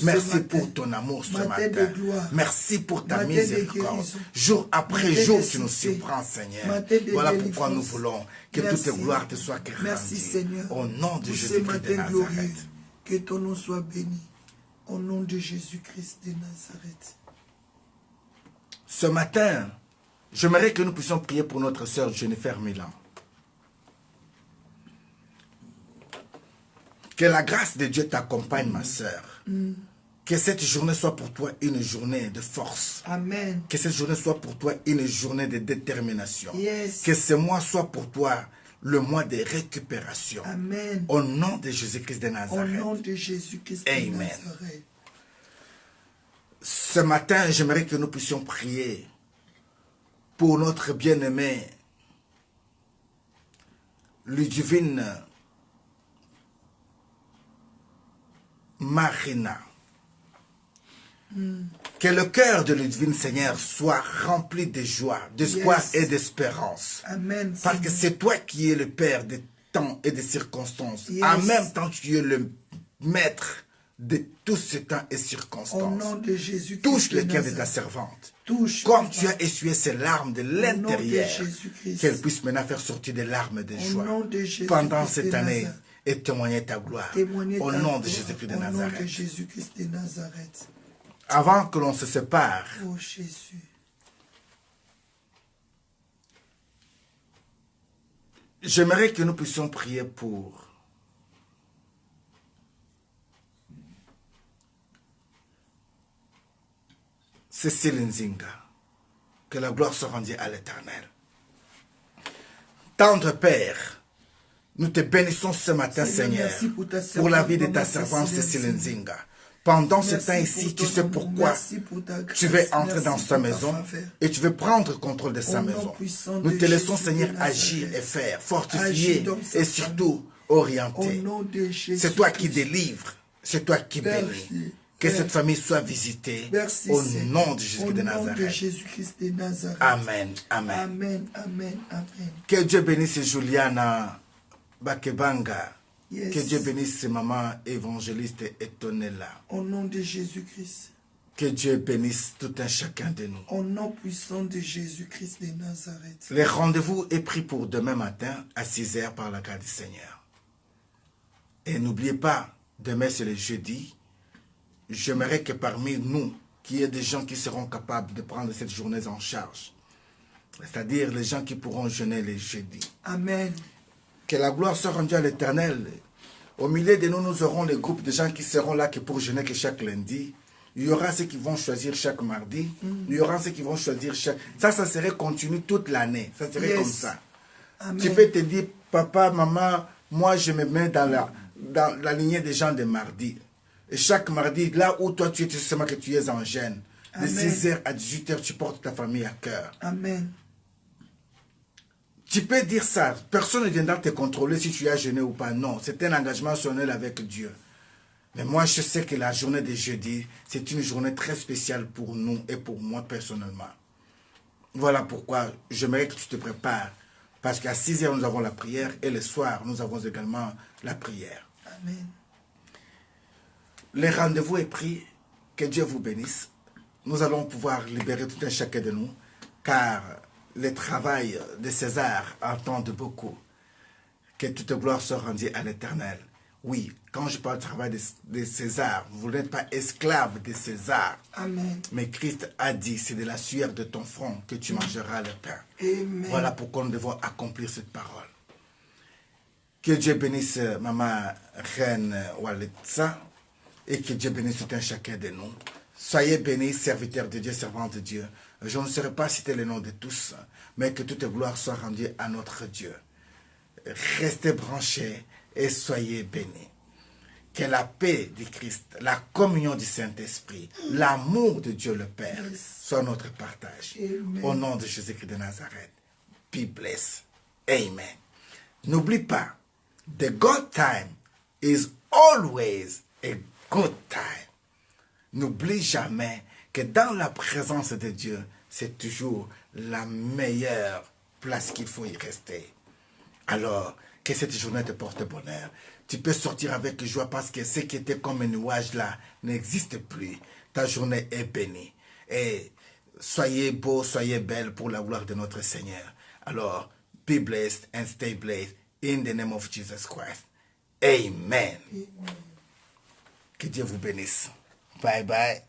Merci pour ton amour ce matin. Merci pour ta miséricorde. Jour après jour, tu nous surprends, Seigneur. Voilà pourquoi nous voulons que toute gloire te soit rendue. Au nom de Jésus-Christ de Nazareth. Que ton nom soit béni. Au nom de Jésus-Christ de Nazareth. Ce matin, j'aimerais que nous puissions prier pour notre sœur Jennifer Milan. Que la grâce de Dieu t'accompagne, ma sœur. Que cette journée soit pour toi une journée de force. Amen. Que cette journée soit pour toi une journée de détermination. Que ce mois soit pour toi le mois de récupération. Amen. Au nom de Jésus-Christ de Nazareth. Au nom de Jésus-Christ de Nazareth. Ce matin, j'aimerais que nous puissions prier pour notre bien-aimé, Ludivine Marina. Que le cœur de Ludivine, Seigneur, soit rempli de joie, d'espoir et d'espérance. Amen. Parce que c'est toi qui es le Père des temps et des circonstances. En même temps, tu es le maître de tous ces temps et circonstances. Au nom de Jésus-Christ. Touche le cœur de ta servante. Touche. Comme tu as essuyé ces larmes de l'intérieur, qu'elle puisse maintenant faire sortir des larmes de joie pendant cette année et témoigner ta gloire. Au nom de Jésus-Christ de Nazareth. Au nom de Jésus-Christ de Nazareth. Avant que l'on se sépare, oh Jésus, j'aimerais que nous puissions prier pour Cécile Nzinga. Que la gloire soit rendue à l'Éternel. Tendre Père, nous te bénissons ce matin, Seigneur, pour la vie de ta servante Cécile Nzinga. Pendant ce temps ici, tu sais pourquoi tu veux entrer dans sa maison et tu veux prendre contrôle de sa maison. Nous te laissons, Seigneur, agir et faire, fortifier et surtout orienter. C'est toi qui délivres, c'est toi qui bénis. Que cette famille soit visitée au nom de Jésus de Nazareth. Amen. Amen. Amen. Amen. Amen. Que Dieu bénisse Juliana Bakebanga. Que Dieu bénisse maman évangéliste Etonella. Au nom de Jésus-Christ. Que Dieu bénisse tout un chacun de nous. Au nom puissant de Jésus-Christ de Nazareth. Le rendez-vous est pris pour demain matin à 6 h par la grâce du Seigneur. Et n'oubliez pas, demain c'est le jeudi. J'aimerais que parmi nous, qu'il y ait des gens qui seront capables de prendre cette journée en charge. C'est-à-dire les gens qui pourront jeûner les jeudis. Amen. Que la gloire soit rendue à l'Éternel Au milieu de nous, nous aurons les groupes de gens qui seront là que pour jeûner que chaque lundi. Il y aura ceux qui vont choisir chaque mardi. Il y aura ceux qui vont choisir chaque... Ça serait continu toute l'année. Ça serait comme ça. Amen. Tu peux te dire, papa, maman, moi je me mets dans la lignée des gens de mardi. Et chaque mardi, là où toi tu es, tu sais seulement que tu es en jeûne. De 6h à 18h, tu portes ta famille à cœur. Amen. Tu peux dire ça. Personne ne viendra te contrôler si tu as jeûné ou pas. Non, c'est un engagement solennel avec Dieu. Mais moi, je sais que la journée de jeudi, c'est une journée très spéciale pour nous et pour moi personnellement. Voilà pourquoi j'aimerais que tu te prépares. Parce qu'à 6h, nous avons la prière et le soir, nous avons également la prière. Amen. Le rendez-vous est pris. Que Dieu vous bénisse. Nous allons pouvoir libérer tout un chacun de nous, car le travail de César attend de beaucoup. Que toute gloire soit rendue à l'Éternel. Oui, quand je parle du travail de César, vous n'êtes pas esclave de César. Amen. Mais Christ a dit, c'est de la sueur de ton front que tu mangeras le pain. Amen. Voilà pourquoi nous devons accomplir cette parole. Que Dieu bénisse Maman Reine Walitsa et que Dieu bénisse tout un chacun de nous. Soyez bénis, serviteurs de Dieu, servantes de Dieu. Je ne saurais pas citer le nom de tous, mais que toute gloire soit rendue à notre Dieu. Restez branchés et soyez bénis. Que la paix du Christ, la communion du Saint-Esprit, l'amour de Dieu le Père soit notre partage. Amen. Au nom de Jésus-Christ de Nazareth. Be blessed. Amen. N'oublie pas, the God time is always a good time. N'oublie jamais que dans la présence de Dieu, c'est toujours la meilleure place qu'il faut y rester. Alors, que cette journée te porte bonheur. Tu peux sortir avec joie parce que ce qui était comme un nuage là n'existe plus. Ta journée est bénie. Et soyez beaux, soyez belles pour la gloire de notre Seigneur. Alors, be blessed and stay blessed in the name of Jesus Christ. Amen. Que Dieu vous bénisse. Bye bye.